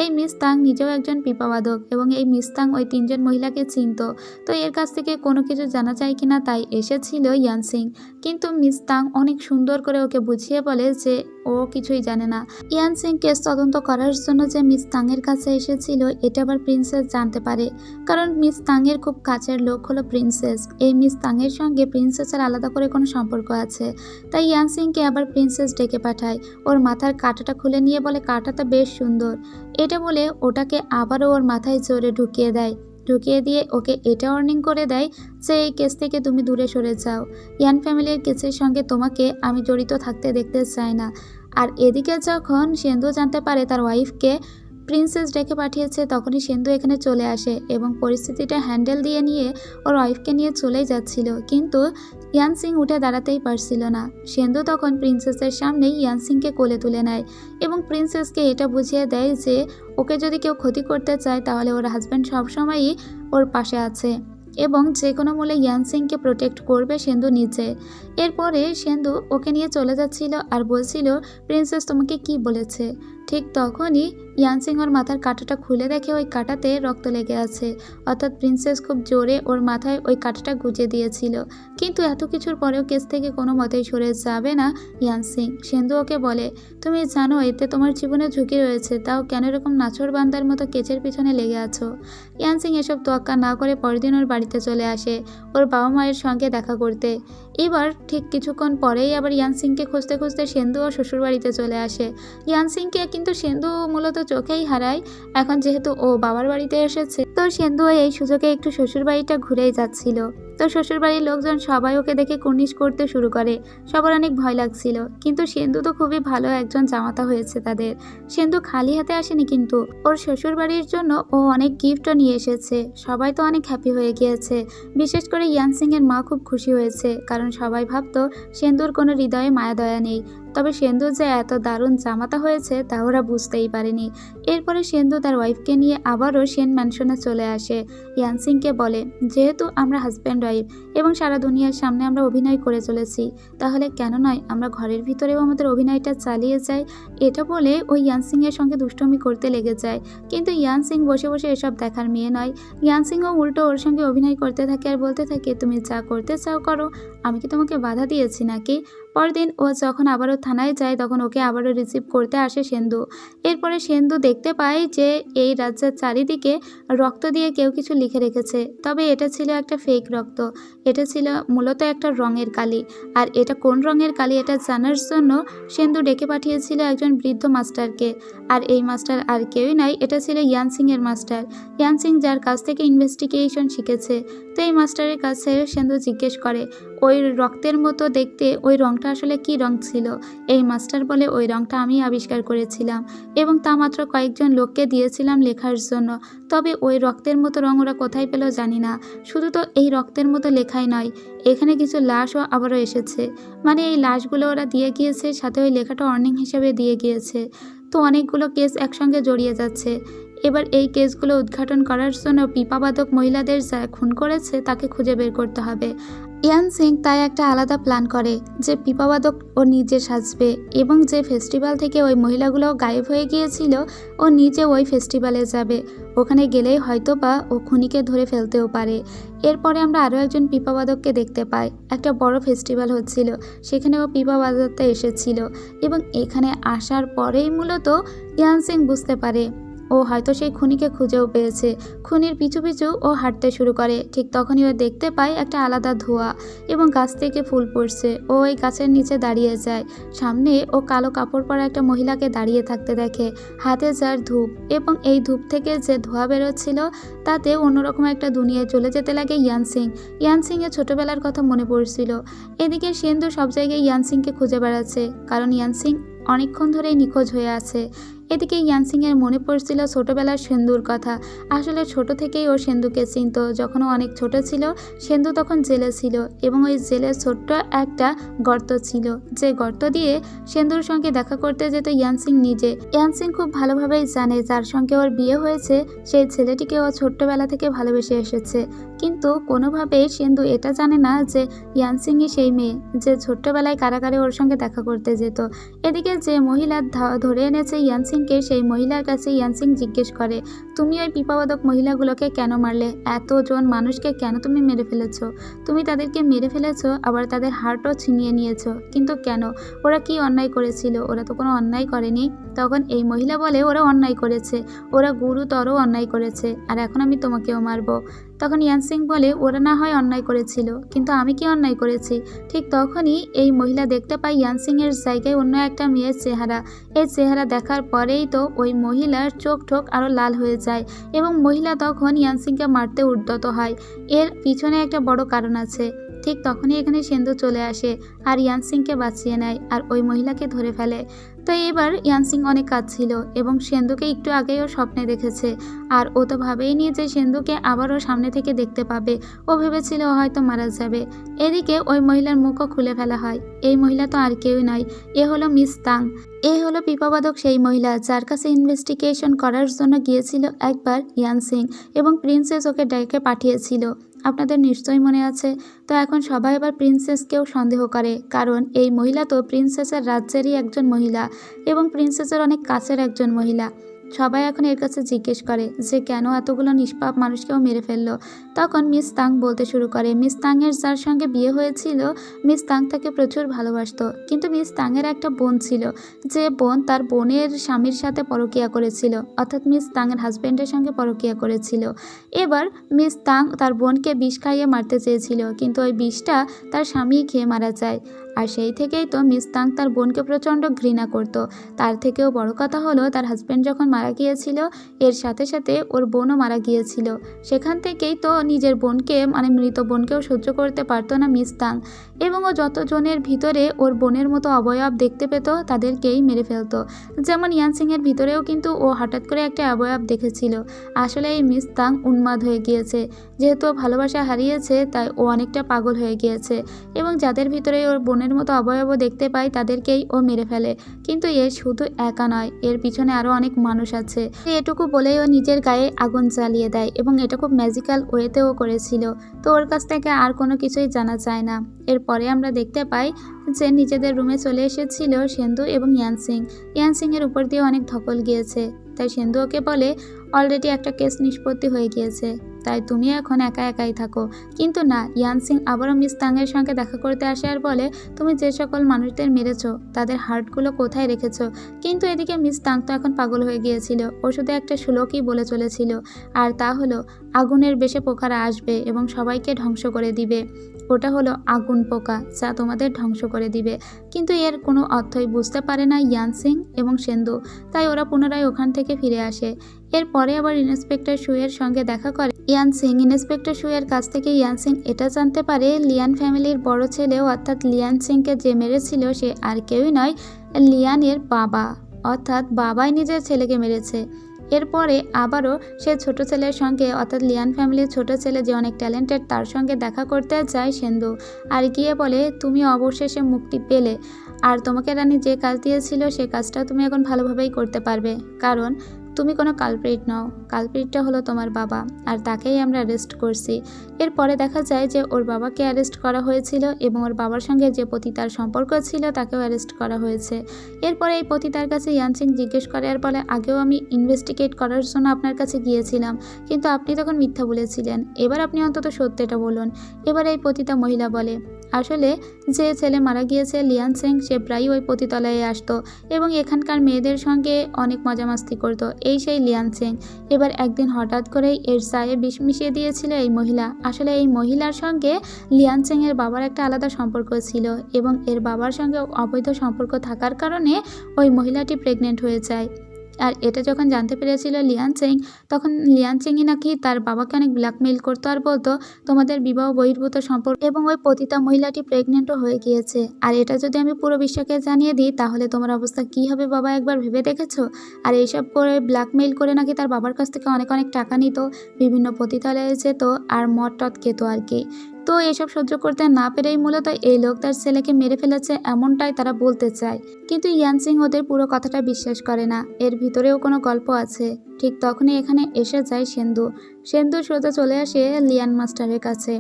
এই মিস তাং নিজেও একজন পিপাবাদক এবং এই মিস তাং ওই 3জন মহিলাকে চিনত। তো এর কাছ থেকে কোনো কিছু জানা যায় কিনা তাই এসেছিল ইয়ানসিং। কিন্তু মিস তাং অনেক সুন্দর করে ওকে বুঝিয়ে বলে যে ও কিছুই জানে না। ইয়ানসিং কেস তদন্ত করার জন্য যে মিস তাংয়ের কাছে এসেছিল এটা আবার প্রিন্সেস জানতে পারে, কারণ মিস তাংয়ের খুব কাছের লোক হলো প্রিন্সেস। এই মিস তাংয়ের সঙ্গে প্রিন্সেসের আলাদা করে কোনো সম্পর্ক আছে। তাই ইয়ানসিংকে আবার প্রিন্সেস ডেকে পাঠায়। ওর মাথার কাঁটাটা খুলে নিয়ে বলে, কাঁটাটা বেশ সুন্দর। এটা বলে ওটাকে আবারও ওর মাথায় জোরে ঢুকিয়ে দিয়ে ওকে এটা ওয়ার্নিং করে দেয় যে এই কেস থেকে তুমি দূরে সরে যাও। ইয়ান ফ্যামিলির কেসের সঙ্গে তোমাকে আমি জড়িত থাকতে দেখতে চাই না। আর এদিকে যখন সেন্দু জানতে পারে তার ওয়াইফকে প্রিন্সেস ডেকে পাঠিয়েছে তখনই সেন্দু এখানে চলে আসে এবং পরিস্থিতিটা হ্যান্ডেল দিয়ে নিয়ে ওর ওয়াইফকে নিয়ে চলেই যাচ্ছিল, কিন্তু ইয়ানসিং উঠে দাঁড়াতেই পারছিল না। সেন্দু তখন প্রিন্সেসের সামনেই ইয়ানসিংকে কোলে তুলে নেয় এবং প্রিন্সেসকে এটা বুঝিয়ে দেয় যে ওকে যদি কেউ ক্ষতি করতে চায় তাহলে ওর হাজব্যান্ড সবসময়ই ওর পাশে আছে এবং যে কোনো মূল্যে ইয়ানসিংকে প্রোটেক্ট করবে সেন্দু নিচে। এরপরে সেন্দু ওকে নিয়ে চলে যাচ্ছিল আর বলছিল, প্রিন্সেস তোমাকে কি বলেছে। ঠিক তখনই ইয়ানসিং ওর মাথার কাঁটাটা খুলে দেখে ওই কাঁটাতে রক্ত লেগে আছে, অর্থাৎ প্রিন্সেস খুব জোরে ওর মাথায় ওই কাঁটাটা গুঁজে দিয়েছিল। কিন্তু এত কিছুর পরেও কেস থেকে কোনো মতেই সরে যাবে না ইয়ানসিং। সেন্দু ওকে বলে, তুমি জানো এতে তোমার জীবনে ঝুঁকি রয়েছে, তাও কেন এরকম নাছোড় বান্দার মতো কেচের পিছনে লেগে আছো। ইয়ানসিং এসব তোয়াক্কা না করে পরের দিন ওর বাড়িতে চলে আসে ওর বাবা মায়ের সঙ্গে দেখা করতে। এবার ঠিক কিছুক্ষণ পরেই আবার ইয়ানসিংকে খুঁজতে খুঁজতে সেন্দু ও শ্বশুরবাড়িতে চলে আসে। ইয়ানসিংকে কিন্তু সেন্দু মূলত চোখেই হারায়। এখন যেহেতু ও বাবার বাড়িতে এসেছে তো সেন্দু এই সুযোগে একটু শ্বশুরবাড়িটা ঘুরেই যাচ্ছিল। তো শ্বশুরবাড়ির লোকজন সবাই ওকে দেখে কুর্নিশ করতে শুরু করে। সবার অনেক ভয় লাগছিল, কিন্তু সেন্দু তো খুবই ভালো একজন জামাতা হয়েছে তাদের। সেন্দু খালি হাতে আসেনি, কিন্তু ওর শ্বশুরবাড়ির জন্য ও অনেক গিফটও নিয়ে এসেছে। সবাই তো অনেক হ্যাপি হয়ে গিয়েছে, বিশেষ করে ইয়ানসিংয়ের মা খুব খুশি হয়েছে, কারণ সবাই ভাবতো সেন্দুর কোনো হৃদয়ে মায়া দয়া নেই। তবে সেন্দু যে এত দারুণ জামাতা হয়েছে তা ওরা বুঝতেই পারেনি। এরপরে সেন্দু তার ওয়াইফকে নিয়ে আবারও সেন ম্যানশনে চলে আসে। ইয়ানসিংকে বলে, যেহেতু আমরা হাজব্যান্ড ওয়াইফ এবং সারা দুনিয়ার সামনে আমরা অভিনয় করে চলেছি, তাহলে কেন নয় আমরা ঘরের ভিতরেও আমাদের অভিনয়টা চালিয়ে যাই। এটা বলে ওই ইয়ানসিংয়ের সঙ্গে দুষ্টমি করতে লেগে যায়, কিন্তু ইয়ানসিং বসে বসে এসব দেখার মেয়ে নয়। ইয়ানসিংও উল্টো ওর সঙ্গে অভিনয় করতে থাকে আর বলতে থাকে, তুমি যা করতে চাও করো, আমি কি তোমাকে বাধা দিয়েছি নাকি। পরদিন ও যখন আবারও থানায় যায় তখন ওকে আবারও রিসিভ করতে আসে সেন্দু। এরপরে সেন্দু দেখতে পায় যে এই রাজ্যের চারিদিকে রক্ত দিয়ে কেউ কিছু লিখে রেখেছে, তবে এটা ছিল একটা ফেক রক্ত। এটা ছিল মূলত একটা রঙের কালি, আর এটা কোন রঙের কালি এটা জানার জন্য সেন্দু ডেকে পাঠিয়েছিল একজন বৃদ্ধ মাস্টারকে। আর এই মাস্টার আর কেউই নয়, এটা ছিল ইয়ানসিংয়ের মাস্টার। ইয়ানসিং যার কাছ থেকে ইনভেস্টিগেশন শিখেছে। তো এই মাস্টারের কাছে সেন্দু জিজ্ঞেস করে, ওই রক্তের মতো দেখতে ওই রঙটা আসলে কি রং ছিল। এই মাস্টার বলে, ওই রঙটা আমি আবিষ্কার করেছিলাম এবং তা মাত্র কয়েকজন লোককে দিয়েছিলাম লেখার জন্য। তবে ওই রক্তের মতো রং ওরা কোথায় পেল জানি না। শুধু তো এই রক্তের মতো লেখাই নয়, এখানে কিছু লাশও আবারও এসেছে, মানে এই লাশগুলো ওরা দিয়ে গিয়েছে, সাথে ওই লেখাটা ওয়ার্নিং হিসেবে দিয়ে গিয়েছে। তো অনেকগুলো কেস একসঙ্গে জড়িয়ে যাচ্ছে। এবার এই কেসগুলো উদ্ঘাটন করার জন্য পিপাবাদক মহিলাদের যা খুন করেছে তাকে খুঁজে বের করতে হবে। ইয়ান সিং তাই একটা আলাদা প্ল্যান করে যে পিপাবাদক ও নিজে সাজবে এবং যে ফেস্টিভ্যাল থেকে ওই মহিলাগুলো গায়েব হয়ে গিয়েছিল ও নিজে ওই ফেস্টিভ্যালে যাবে। ওখানে গেলেই হয়তো বা ও খুনিকে ধরে ফেলতেও পারে। এরপরে আমরা আরও একজন পিপাবাদককে দেখতে পাই। একটা বড় ফেস্টিভ্যাল হচ্ছিল, সেখানে ও পিপা বাজাতে এসেছিল এবং এখানে আসার পরেই মূলত ইয়ান সিং বুঝতে পারে ও হয়তো সেই খুনিকে খুঁজেও পেয়েছে। খুনির পিছু পিছু ও হাঁটতে শুরু করে। ঠিক তখনই ও দেখতে পায় একটা আলাদা ধোঁয়া এবং গাছ থেকে ফুল পড়ছে। ও ওই গাছের নিচে দাঁড়িয়ে যায়। সামনে ও কালো কাপড় পরা একটা মহিলাকে দাঁড়িয়ে থাকতে দেখে, হাতে যার ধূপ, এবং এই ধূপ থেকে যে ধোঁয়া বেরোচ্ছিল তাতে অন্যরকম একটা দুনিয়ায় চলে যেতে লাগে ইয়ান সিং। ইয়ান সিংয়ের ছোটোবেলার কথা মনে পড়ছিল। এদিকে সিন্ধু সব জায়গায় ইয়ান সিংকে খুঁজে বেড়াচ্ছে, কারণ ইয়ান সিং অনেকক্ষণ ধরেই নিখোঁজ হয়ে আছে। এদিকে ইয়ান সিংয়ের মনে পড়ছিল ছোটবেলার সেন্দুর কথা। আসলে ছোট থেকেই ও সেন্দুকে চিনত। যখন ও অনেক ছোট ছিল, সেন্দু তখন জেলে ছিল এবং ওই জেলে ছোট্ট একটা গর্ত ছিল, যে গর্ত দিয়ে সেন্দুর সঙ্গে দেখা করতে যেত ইয়ান সিং নিজে। ইয়ান সিং খুব ভালোভাবেই জানে যার সঙ্গে ওর বিয়ে হয়েছে সেই ছেলেটিকে ও ছোট্টবেলা থেকে ভালোবেসে এসেছে, কিন্তু কোনোভাবেই সেন্দু এটা জানে না যে ইয়ান সিংই সেই মেয়ে যে ছোট্টবেলায় কারাগারে ওর সঙ্গে দেখা করতে যেত। এদিকে যে মহিলা ধরে এনেছে ইয়ান সিংকে, সেই মহিলার কাছে ইয়ান সিং জিজ্ঞেস করে, তুমি ওই পিপাবাদক মহিলাগুলোকে কেন মারলে? এতজন মানুষকে কেন তুমি মেরে ফেলেছো? তুমি তাদেরকে মেরে ফেলেছো, আবার তাদের হার্টও ছিনিয়ে নিয়েছো, কিন্তু কেন? ওরা কি অন্যায় করেছিল? ওরা তো কোনো অন্যায় করেনি। তখন এই মহিলা বলে, ওরা অন্যায় করেছে, ওরা গুরুতর অন্যায় করেছে, আর এখন আমি তোমাকেও মারবো। তখন ইয়ান সিং বলে, ওরা না হয় অন্যায় করেছিল, কিন্তু আমি কি অন্যায় করেছি? ঠিক তখনই এই মহিলা দেখতে পায় ইয়ান সিংয়ের জায়গায় অন্য একটা মেয়ের চেহারা। এই চেহারা দেখার পরেই তো ওই মহিলার চোখ ঠোক আরও লাল হয়ে যায় এবং মহিলা তখন ইয়ান সিংকে মারতে উদ্যত হয়। এর পিছনে একটা বড় কারণ আছে। ঠিক তখনই এখানে সেন্দু চলে আসে আর ইয়ান সিংকে বাঁচিয়ে নেয় আর ওই মহিলাকে ধরে ফেলে। তো এবার ইয়ান সিং অনেক কাঁদছিল এবং সেন্দুকে একটু আগেই ও স্বপ্নে দেখেছে, আর ও তো ভাবেই নিয়ে যে সেন্দুকে আবারও সামনে থেকে দেখতে পাবে। ও ভেবেছিল ও হয়তো মারা যাবে। এদিকে ওই মহিলার মুখও খুলে ফেলা হয়। এই মহিলা তো আর কেউই নয়, এ হলো মিস তাং। এ হলো পিপাবাদক সেই মহিলা যার কাছে ইনভেস্টিগেশন করার জন্য গিয়েছিল একবার ইয়ান সিং এবং প্রিন্সেস ওকে ডেকে পাঠিয়েছিল। আপনাদের নিশ্চয়ই মনে আছে। তো এখন সবাই এবার প্রিন্সেসকেও সন্দেহ করে, কারণ এই মহিলা তো প্রিন্সেসের রাজ্যেরই একজন মহিলা এবং প্রিন্সেসের অনেক কাছের একজন মহিলা। সবাই এখন এর কাছে জিজ্ঞেস করে যে কেন এতগুলো নিষ্পাপ মানুষকেও মেরে ফেললো। তখন মিস তাং বলতে শুরু করে, মিস তাংয়ের যার সঙ্গে বিয়ে হয়েছিল, মিস তাং তাকে প্রচুর ভালোবাসতো, কিন্তু মিস তাংয়ের একটা বোন ছিল, যে বোন তার বোনের স্বামীর সাথে পরকীয়া করেছিল, অর্থাৎ মিস তাংয়ের হাজব্যান্ডের সঙ্গে পরকীয়া করেছিল। এবার মিস তাং তার বোনকে বিষ খাইয়ে মারতে চেয়েছিল, কিন্তু ওই বিষটা তার স্বামী খেয়ে মারা যায়। আর সেই থেকেই তো মিস তাং তার বোনকে প্রচণ্ড ঘৃণা করতো। তার থেকেও বড় কথা হলো, তার হাজব্যান্ড যখন মারা গিয়েছিল, এর সাথে সাথে ওর বোনও মারা গিয়েছিল। সেখান থেকেই তো নিজের বোনকে, মানে মৃত বোনকেও সহ্য করতে পারতো না মিস তাং, এবং ও যতজনের ভিতরে ওর বোনের মতো অবয়ব দেখতে পেত তাদেরকেই মেরে ফেলতো। যেমন ইয়ান সিংয়ের ভিতরেও কিন্তু ও হঠাৎ করে একটা অবয়ব দেখেছিল। আসলে এই মিস তাং উন্মাদ হয়ে গিয়েছে, যেহেতু ভালোবাসা হারিয়েছে তাই ও অনেকটা পাগল হয়ে গিয়েছে এবং যাদের ভিতরে ওর বোনের মতো অবয়বও দেখতে পায় তাদেরকেই ও মেরে ফেলে। কিন্তু এর শুধু একা নয়, এর পিছনে আরও অনেক মানুষ আছে। এটুকু বলেই ও নিজের গায়ে আগুন জ্বালিয়ে দেয় এবং এটা খুব ম্যাজিক্যাল ওয়েতেও করেছিল। তো ওর কাছ থেকে আর কোনো কিছুই জানা যায় না। এরপরে আমরা দেখতে পাই যে নিজেদের রুমে চলে এসেছিল সেন্দু এবং ইয়ান সিং। ইয়ান সিংয়ের উপর দিয়ে অনেক ধকল গিয়েছে, তাই সেন্দু ওকে বলে, অলরেডি একটা কেস নিষ্পত্তি হয়ে গিয়েছে, তাই তুমি এখন একা একাই থাকো। কিন্তু না, ইয়ান সিং আবারও মিস তাংয়ের সঙ্গে দেখা করতে আসে আর বলে, তুমি যে সকল মানুষদের মেরেছো তাদের হার্টগুলো কোথায় রেখেছো? কিন্তু এদিকে মিস তাং তো এখন পাগল হয়ে গিয়েছিল। ও শুধু একটা শ্লোকই বলে চলেছিল, আর তা হলো, আগুনের বেশে পোকারা আসবে এবং সবাইকে ধ্বংস করে দিবে। ওটা হলো আগুন পোকা যা তোমাদের ধ্বংস করে দিবে। কিন্তু এর কোনো অর্থই বুঝতে পারে না ইয়ান সিং এবং সেন্দু, তাই ওরা পুনরায় ওখান থেকে ফিরে আসে। এরপরে আবার ইন্সপেক্টর শুয়ের সঙ্গে দেখা করে ইয়ান সিং। ইন্সপেক্টর শুয়ের কাছ থেকে ইয়ান সিং এটা জানতে পারে, লিয়ান ফ্যামিলির বড় ছেলে অর্থাৎ লিয়ান সিংকে যে মেরেছিল সে আর কেউই নয়, লিয়ানের বাবা, অর্থাৎ বাবাই নিজের ছেলেকে মেরেছে। এরপরে আবারও সে ছোট ছেলের সঙ্গে, অর্থাৎ লিয়ান ফ্যামিলির ছোট ছেলে যে অনেক ট্যালেন্টেড, তার সঙ্গে দেখা করতে যায় সেন্দু, আর গিয়ে বলে, তুমি অবশেষে মুক্তি পেলে, আর তোমাকে রানী যে কাজ দিয়েছিল সে কাজটা তুমি এখন ভালোভাবেই করতে পারবে, কারণ তুমি কোনো কালপ্রিট নও, কালপ্রিটটা হলো তোমার বাবা, আর তাকেই আমরা অ্যারেস্ট করছি। এরপরে দেখা যায় যে ওর বাবাকে অ্যারেস্ট করা হয়েছিল এবং ওর বাবার সঙ্গে যে পতিতার সম্পর্ক ছিল তাকেও অ্যারেস্ট করা হয়েছে। এরপরে এই পতিতার কাছে ইয়ানসিং জিজ্ঞেস করে আর বলে, আগেও আমি ইনভেস্টিগেট করার জন্য আপনার কাছে গিয়েছিলাম, কিন্তু আপনি তখন মিথ্যা বলেছিলেন, এবার আপনি অন্তত সত্যিটা বলুন। এবার এই পতিতা মহিলা বলে, আসলে যে ছেলে মারা গিয়েছে লিয়ান সিং, সে প্রায়ই ওই পতিতালয়ে আসতো এবং এখানকার মেয়েদের সঙ্গে অনেক মজামাস্তি করতো, এই সেই লিয়ান সিং। এবার একদিন হঠাৎ করেই এর চায়ে বিষ মিশিয়ে দিয়েছিল এই মহিলা। আসলে এই মহিলার সঙ্গে লিয়ান সিং এর বাবার একটা আলাদা সম্পর্ক ছিল এবং এর বাবার সঙ্গে অবৈধ সম্পর্ক থাকার কারণে ওই মহিলাটি প্রেগনেন্ট হয়ে যায়। আর এটা যখন জানতে পেরেছিল লিয়ান সিং, তখন লিয়ান সিংই নাকি তার বাবাকে অনেক ব্ল্যাকমেইল করতো আর বলতো তোমাদের বিবাহ বহির্ভূত সম্পর্ক, এবং ওই পতিতা মহিলাটি প্রেগনেন্টও হয়ে গিয়েছে। আর এটা যদি আমি পুরো বিশ্বকে জানিয়ে দিই তাহলে তোমার অবস্থা কী হবে বাবা, একবার ভেবে দেখেছো? আর এইসব করে ব্ল্যাকমেইল করে নাকি তার বাবার কাছ থেকে অনেক অনেক টাকা নিত, বিভিন্ন পতিতালয়ে যেত আর মদ টদ খেত আর কি। তো এসব সহ্য করতে না পেরেই মূলত এই লোক তার ছেলেকে মেরে ফেলেছে, এমনটাই তারা বলতে চায়। কিন্তু ইয়ানসিং ওদের পুরো কথাটা বিশ্বাস করে না, এর ভিতরেও কোনো গল্প আছে। ঠিক তখনই এখানে এসে যায় সেন্দু। সেন্দু সোজা চলে আসে লিয়ান মাস্টারের কাছে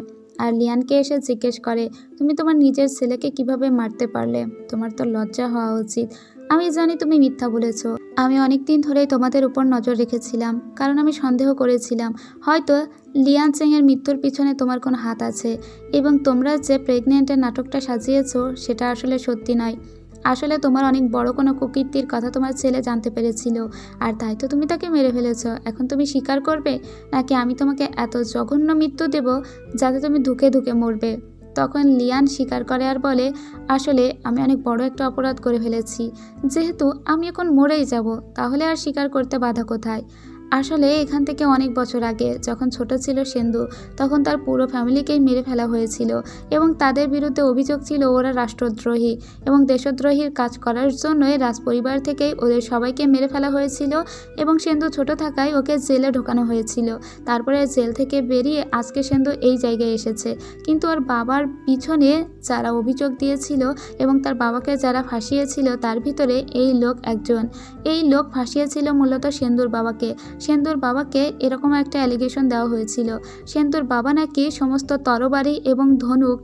আর লিয়ানকে এসে জিজ্ঞেস করে, তুমি তোমার নিজের ছেলেকে কিভাবে মারতে পারলে? তোমার তো লজ্জা হওয়া উচিত। আমি জানি তুমি মিথ্যা বলেছ, আমি অনেক দিন ধরেই তোমাদের উপর নজর রেখেছিলাম, কারণ আমি সন্দেহ করেছিলাম হয়তো লিয়ান সিংয়ের মৃত্যুর পিছনে তোমার কোনো হাত আছে, এবং তোমরা যে প্রেগনেন্টের নাটকটা সাজিয়েছো সেটা আসলে সত্যি নয়। আসলে তোমার অনেক বড় কোনো কুকীর্তির কথা তোমার ছেলে জানতে পেরেছিল, আর তাই তো তুমি তাকে মেরে ফেলেছ। এখন তুমি স্বীকার করবে, নাকি আমি তোমাকে এত জঘন্য মৃত্যু দেব যাতে তুমি ধুকে ধুকে মরবে? তখন লিয়ান স্বীকার করে আর বলে, আসলে আমি অনেক বড় একটা অপরাধ করে ফেলেছি, যেহেতু আমি এখন মরেই যাব, তাহলে আর স্বীকার করতে বাধা কোথায়? আসলে এখান থেকে অনেক বছর আগে যখন ছোট ছিল সেন্দু, তখন তার পুরো ফ্যামিলিকেই মেরে ফেলা হয়েছিল এবং তাদের বিরুদ্ধে অভিযোগ ছিল ওরা রাষ্ট্রদ্রোহী এবং দেশদ্রোহীর কাজ করার জন্যই রাজপরিবার থেকেই ওদের সবাইকে মেরে ফেলা হয়েছিল এবং সেন্দু ছোট থাকায় ওকে জেলে ঢোকানো হয়েছিল। তারপরে জেল থেকে বেরিয়ে আজকে সেন্দু এই জায়গায় এসেছে, কিন্তু ওর বাবার পিছনে যারা অভিযোগ দিয়েছিল এবং তার বাবাকে যারা ফাঁসিয়েছিল তার ভিতরে এই লোক একজন। এই লোক ফাঁসিয়েছিল মূলত সেন্দুর বাবাকে। সেন্দুর বাবাকে এরকম একটা অ্যালিগেশন দেওয়া হয়েছিল, সেন্দুর বাবা নাকি সমস্ত তরবারি এবং ধনুক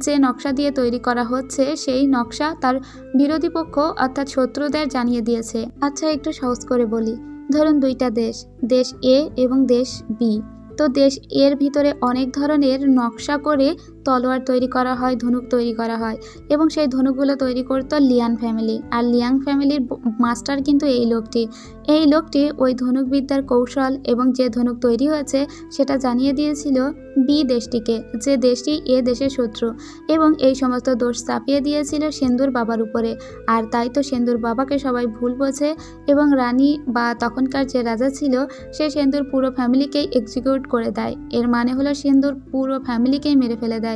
যে নকশা দিয়ে তৈরি করা হচ্ছে সেই নকশা তার বিরোধী পক্ষ অর্থাৎ শত্রুদের জানিয়ে দিয়েছে। আচ্ছা, একটু সহজ করে বলি, ধরুন দুইটা দেশ, দেশ এ এবং দেশ বি। তো দেশ এর ভিতরে অনেক ধরনের নকশা করে তলোয়ার তৈরি করা হয়, ধনুক তৈরি করা হয়, এবং সেই ধনুকগুলো তৈরি করতো লিয়ান ফ্যামিলি। আর লিয়াং ফ্যামিলির মাস্টার কিন্তু এই লোকটি। এই লোকটি ওই ধনুকবিদ্যার কৌশল এবং যে ধনুক তৈরি হয়েছে সেটা জানিয়ে দিয়েছিল বি দেশটিকে, যে দেশটি এ দেশের শত্রু, এবং এই সমস্ত দোষ চাপিয়ে দিয়েছিল সেন্দুর বাবার উপরে। আর তাই তো সেন্দুর বাবাকে সবাই ভুল বোঝে এবং রানী বা তখনকার যে রাজা ছিল সে সেন্দুর পুরো ফ্যামিলিকেই এক্সিকিউট করে দেয়। এর মানে হলো সেন্দুর পুরো ফ্যামিলিকেই মেরে ফেলে দেয়।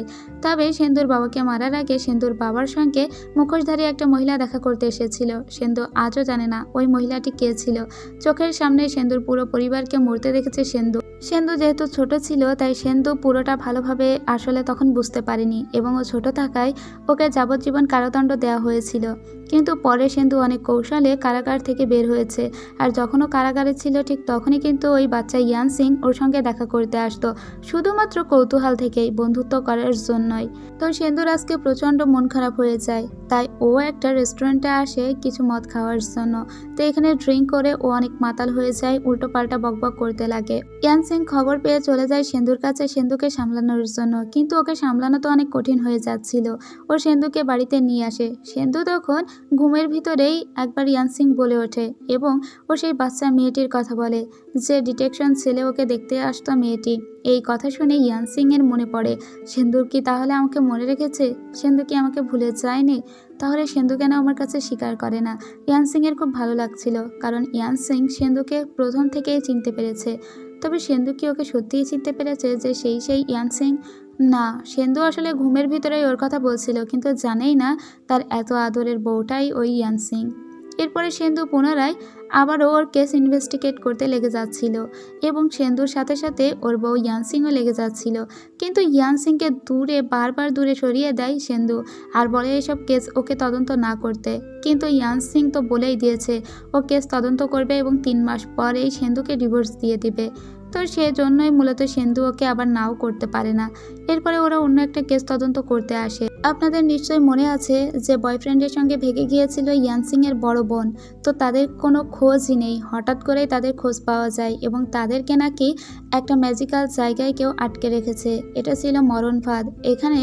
তবে সেন্দুর বাবাকে মারার আগে সেন্দুর বাবার সঙ্গে মুখোশধারী একটা মহিলা দেখা করতে এসেছিল। সেন্দু আজও জানে না ওই মহিলাটি কে ছিল। চোখের সামনে সেন্দুর পুরো পরিবারকে মরতে দেখেছে সেন্দু। সেন্দু যেহেতু ছোট ছিল তাই সেন্দু পুরোটা ভালোভাবে আসলে তখন বুঝতে পারেনি এবং ও ছোট থাকায় ওকে যাবজ্জীবন কারাদণ্ড দেওয়া হয়েছিল। কিন্তু পরে সেন্দু অনেক কৌশলে কারাগার থেকে বের হয়েছে, আর যখন ও কারাগারে ছিল ঠিক তখনই কিন্তু ওই বাচ্চা ইয়ান সিং ওর সঙ্গে দেখা করতে আসতো, শুধুমাত্র কৌতূহল থেকেই, বন্ধুত্ব করার জন্যই। তো সেন্দুর আজকে প্রচণ্ড মন খারাপ হয়ে যায়, তাই ও একটা রেস্টুরেন্টে আসে কিছু মদ খাওয়ার জন্য। তো এখানে ড্রিঙ্ক করে ও অনেক মাতাল হয়ে যায়, উল্টো পাল্টা বকবক করতে লাগে। ইয়ান সিং খবর পেয়ে চলে যায় সেন্দুর কাছে সেন্দুকে সামলানোর জন্য, কিন্তু ওকে সামলানো তো অনেক কঠিন হয়ে যাচ্ছিল। ও সেন্দুকে বাড়িতে নিয়ে আসে। সেন্দু তখন ঘুমের ভিতরেই একবার ইয়ান সিং বলে ওঠে এবং ও সেই বাচ্চা মেয়েটির কথা বলে, যে ডিটেকশন ছেলে ওকে দেখতে আসতো মেয়েটি। এই কথা শুনে ইয়ান সিং এর মনে পড়ে, সেন্দুর কি তাহলে আমাকে মনে রেখেছে? সেন্দু কি আমাকে ভুলে যায়নি? তাহলে সেন্দু কেন আমার কাছে স্বীকার করে না? ইয়ান সিং এর খুব ভালো লাগছিল, কারণ ইয়ান সিং সেন্দুকে প্রথম থেকেই চিনতে পেরেছে। তবে সেন্দু কি ওকে সত্যিই চিনতে পেরেছে যে সেই ইয়ান সিং? না, সেন্দু আসলে ঘুমের ভিতরেই ওর কথা বলছিল, কিন্তু জানেই না তার এত আদরের বউটাই ওই ইয়ান সিং। এরপরে সেন্দু পুনরায় আবারও ওর কেস ইনভেস্টিগেট করতে লেগে যাচ্ছিল এবং সেন্দুর সাথে সাথে ওর বউ ইয়ানসিংও লেগে যাচ্ছিল। কিন্তু ইয়ানসিংকে বারবার দূরে সরিয়ে দেয় সেন্দু আর বলে এসব কেস ওকে তদন্ত না করতে। কিন্তু ইয়ানসিং তো বলেই দিয়েছে ও কেস তদন্ত করবে এবং 3 মাস পরেই সেন্দুকে ডিভোর্স দিয়ে দিবে। তো সেজন্যই মূলত সেন্দু ওকে আবার নাও করতে পারে না। এরপরে ওরা অন্য একটা কেস তদন্ত করতে আসে। আপনাদের নিশ্চয়ই মনে আছে যে বয়ফ্রেন্ডের সঙ্গে ভেগে গিয়েছিল ইয়ানসিংয়ের বড় বোন। তো তাদের কোনো খোঁজই নেই, হঠাৎ করেই তাদের খোঁজ পাওয়া যায় এবং তাদেরকে নাকি একটা ম্যাজিক্যাল জায়গায় কেউ আটকে রেখেছে। এটা ছিল মরণ ফাঁদ। এখানে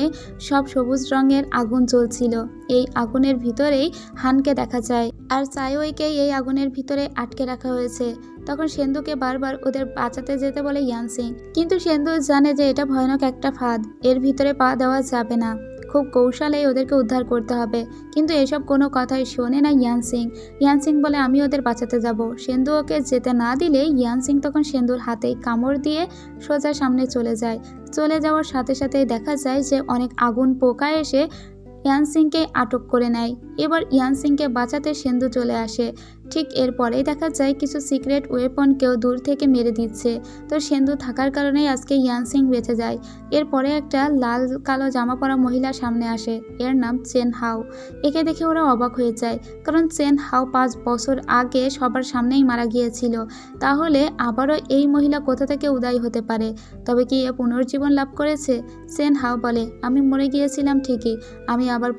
সব সবুজ রঙের আগুন জ্বলছিল। এই আগুনের ভিতরেই হানকে দেখা যায় আর চাইওইকেই এই আগুনের ভিতরে আটকে রাখা হয়েছে। তখন সেন্দুকে বারবার ওদের বাঁচাতে যেতে বলে ইয়ানসিং, কিন্তু সেন্দু জানে যে এটা ভয়ানক একটা ফাঁদ, এর ভিতরে পা দেওয়া যাবে না, খুব কৌশলেই ওদেরকে উদ্ধার করতে হবে। কিন্তু এসব কোনো কথাই শোনে না ইয়ানসিং। ইয়ানসিং বলে আমি ওদের বাঁচাতে যাব। সেন্দু ওকে যেতে না দিলে ইয়ানসিং তখন সেন্দুর হাতেই কামড় দিয়ে সোজা সামনে চলে যায়। চলে যাওয়ার সাথে সাথেই দেখা যায় যে অনেক আগুন পোকা এসে ইয়ানসিংকে আটক করে নেয়। এবার ইয়ানসিংকে বাঁচাতে সেন্দু চলে আসে। ঠিক এরপরেই দেখা যায় কিছু সিক্রেট ওয়েপনকেও দূর থেকে মেরে দিচ্ছে। তো সেন্দু থাকার কারণেই আজকে ইয়ানসিং বেঁচে যায়। এরপরে একটা লাল কালো জামা পরা মহিলা সামনে আসে, এর নাম চেন হাও। একে দেখে ওরা অবাক হয়ে যায়, কারণ চেন হাও 5 বছর আগে সবার সামনেই মারা গিয়েছিল। তাহলে আবারও এই মহিলা কোথা থেকে উদয় হতে পারে? তবে কি এ পুনর্জীবন লাভ করেছে? চেন হাও বলে আমি মরে গিয়েছিলাম ঠিকই, আমি আবার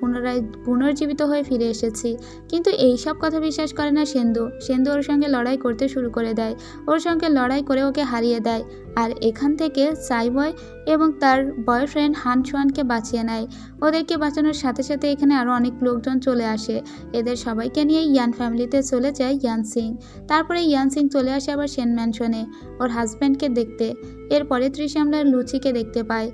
পুনর্জীবিত হয়ে ফিরে এসেছি। কিন্তু এই সব কথা বিশ্বাস করে না সেন্দু ওর সঙ্গে লড়াই করতে শুরু করে দেয়। ওর সঙ্গে লড়াই করে ওকে হারিয়ে দেয় আর এখান থেকে চাইবয় এবং তার বয়ফ্রেন্ড হানসোয়ানকে বাঁচিয়ে নেয়। ওদেরকে বাঁচানোর সাথে সাথে এখানে আরও অনেক লোকজন চলে আসে। এদের সবাইকে নিয়ে ইয়ান ফ্যামিলিতে চলে যায় ইয়ানসিং। তারপরে ইয়ানসিং চলে আসে আবার সেন ম্যানশনে ওর হাজব্যান্ডকে দেখতে। এরপরে ত্রিশে আমরা লুচিকে দেখতে পাই।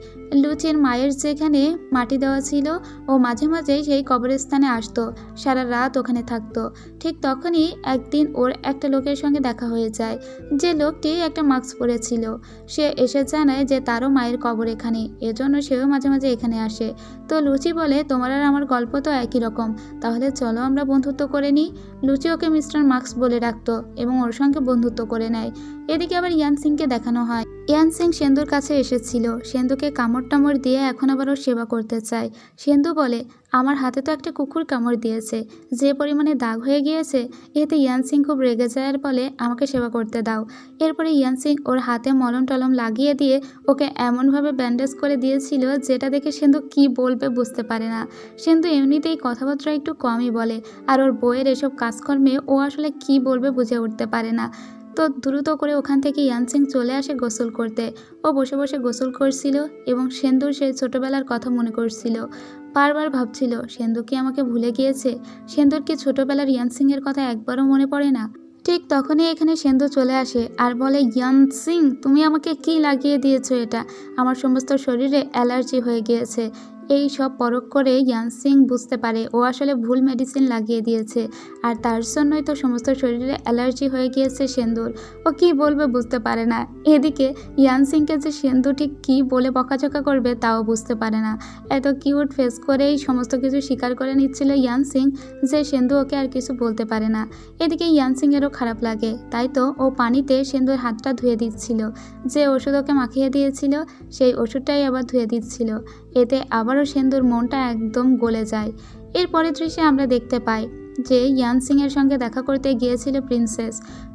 লুচির মায়ের যেখানে মাটি দেওয়া ছিল ও মাঝে মাঝে সেই কবরস্থানে আসতো, সারা রাত ওখানে থাকতো। ঠিক তখনই একদিন ওর একটা লোকের সঙ্গে দেখা হয়ে যায়, যে লোকটি একটা মাস্ক পরেছিল। সে এসে জানায় যে তারও মায়ের কবর এখানে, এজন্য সেও মাঝে মাঝে এখানে আসে। তো লুচি বলে তোমার আর আমার গল্প তো একই রকম, তাহলে চলো আমরা বন্ধুত্ব করে নিই। লুচি ওকে মিস্টার মার্কস বলে ডাকতো এবং ওর সঙ্গে বন্ধুত্ব করে নেয়। এদিকে আবার ইয়ানসিংকে দেখানো হয়। ইয়ানসিং সেন্দুর কাছে এসেছিল, সেন্দুকে কামড় টামড় দিয়ে এখন আবার ওর সেবা করতে চায়। সেন্দু বলে আমার হাতে তো একটা কুকুর কামড় দিয়েছে, যে পরিমাণে দাগ হয়ে গিয়েছে। এতে ইয়ানসিং খুব রেগে যায় আর বলে আমাকে সেবা করতে দাও। এরপরে ইয়ানসিং ওর হাতে মলম টলম লাগিয়ে দিয়ে ওকে এমনভাবে ব্যান্ডেজ করে দিয়েছিল যেটা দেখে সেন্দু কি বলবে বুঝতে পারে না। সেন্দু এমনিতেই কথাবার্তা একটু কমই বলে আর ওর বইয়ের এসব কাজকর্মে ও আসলে কি বলবে বুঝে উঠতে পারে না। তো দ্রুত করে ওখান থেকে ইয়ানসিং চলে আসে গোসল করতে। ও বসে বসে গোসল করছিল এবং সেন্দুর সেই ছোটবেলার কথা মনে করছিল। বারবার ভাবছিল সেন্দু কি আমাকে ভুলে গিয়েছে, সেন্দুর কি ছোটবেলার ইয়ানসিংয়ের কথা একবারও মনে পড়ে না। ঠিক তখনই এখানে সেন্দু চলে আসে আর বলে ইয়ানসিং তুমি আমাকে কি লাগিয়ে দিয়েছো, এটা আমার সমস্ত শরীরে অ্যালার্জি হয়ে গিয়েছে। এই সব পরখ করে ইয়ানসিং বুঝতে পারে ও আসলে ভুল মেডিসিন লাগিয়ে দিয়েছে আর তার জন্যই তো সমস্ত শরীরে অ্যালার্জি হয়ে গিয়েছে সেন্দুর। ও কি বলবে বুঝতে পারে না। এদিকে ইয়ানসিংকে যে সেন্দু ঠিক কী বলে বকাঝকা করবে তাও বুঝতে পারে না। এত কিউট ফেস করেই সমস্ত কিছু স্বীকার করে নিচ্ছিল ইয়ানসিং যে সেন্দু ওকে আর কিছু বলতে পারে না। এদিকে ইয়ানসিংয়েরও খারাপ লাগে, তাই তো ও পানিতে সেন্দুর হাতটা ধুয়ে দিচ্ছিল। যে ওষুধ ওকে মাখিয়ে দিয়েছিল সেই ওষুধটাই আবার ধুয়ে দিচ্ছিল। এতে আবারও সেন্দুর মনটা একদম গলে যায়। এরপরে দৃশ্যে আমরা দেখতে পাই যে ইয়ানসিংয়ের সঙ্গে দেখা করতে গিয়েছিল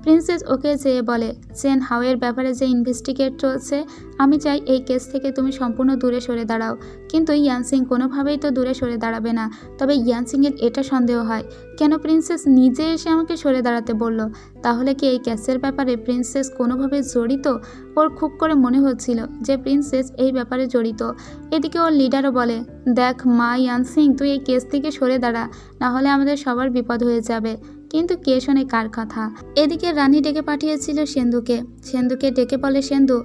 প্রিন্সেস ওকে যেয়ে বলে চেন হাওয়ের ব্যাপারে যে ইনভেস্টিগেট চলছে, আমি চাই এই কেস থেকে তুমি সম্পূর্ণ দূরে সরে দাঁড়াও। কিন্তু ইয়ানসিং কোনোভাবেই তো দূরে সরে দাঁড়াবে না। তবে ইয়ানসিংয়ের এটা সন্দেহ হয় কেন প্রিন্সেস নিজে এসে আমাকে সরে দাঁড়াতে বলল। তাহলে কি এই কেসের ব্যাপারে প্রিন্সেস কোনোভাবে জড়িত? ওর খুব করে মনে হচ্ছিল যে প্রিন্সেস এই ব্যাপারে জড়িত। এদিকে ওর লিডারও বলে দেখ মা ইয়ানসিং তুই এই কেস থেকে সরে দাঁড়া, নাহলে আমাদের সবার বিপদ হয়ে যাবে। কিন্তু কে শোনে কার কথা। এদিকে রানী ডেকে পাঠিয়েছিল সেন্দুকে ডেকে বলে সেন্দু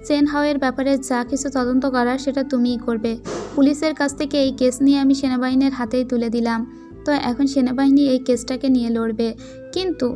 চেন হাওয়ের ব্যাপারে যা কিছু তদন্ত করার সেটা তুমিই করবে। পুলিশের কাছ থেকে এই কেস নিয়ে আমি সেনাবাহিনীর হাতেই তুলে দিলাম। তো এখন সেনাবাহিনী এই কেসটাকে নিয়ে লড়বে, কিন্তু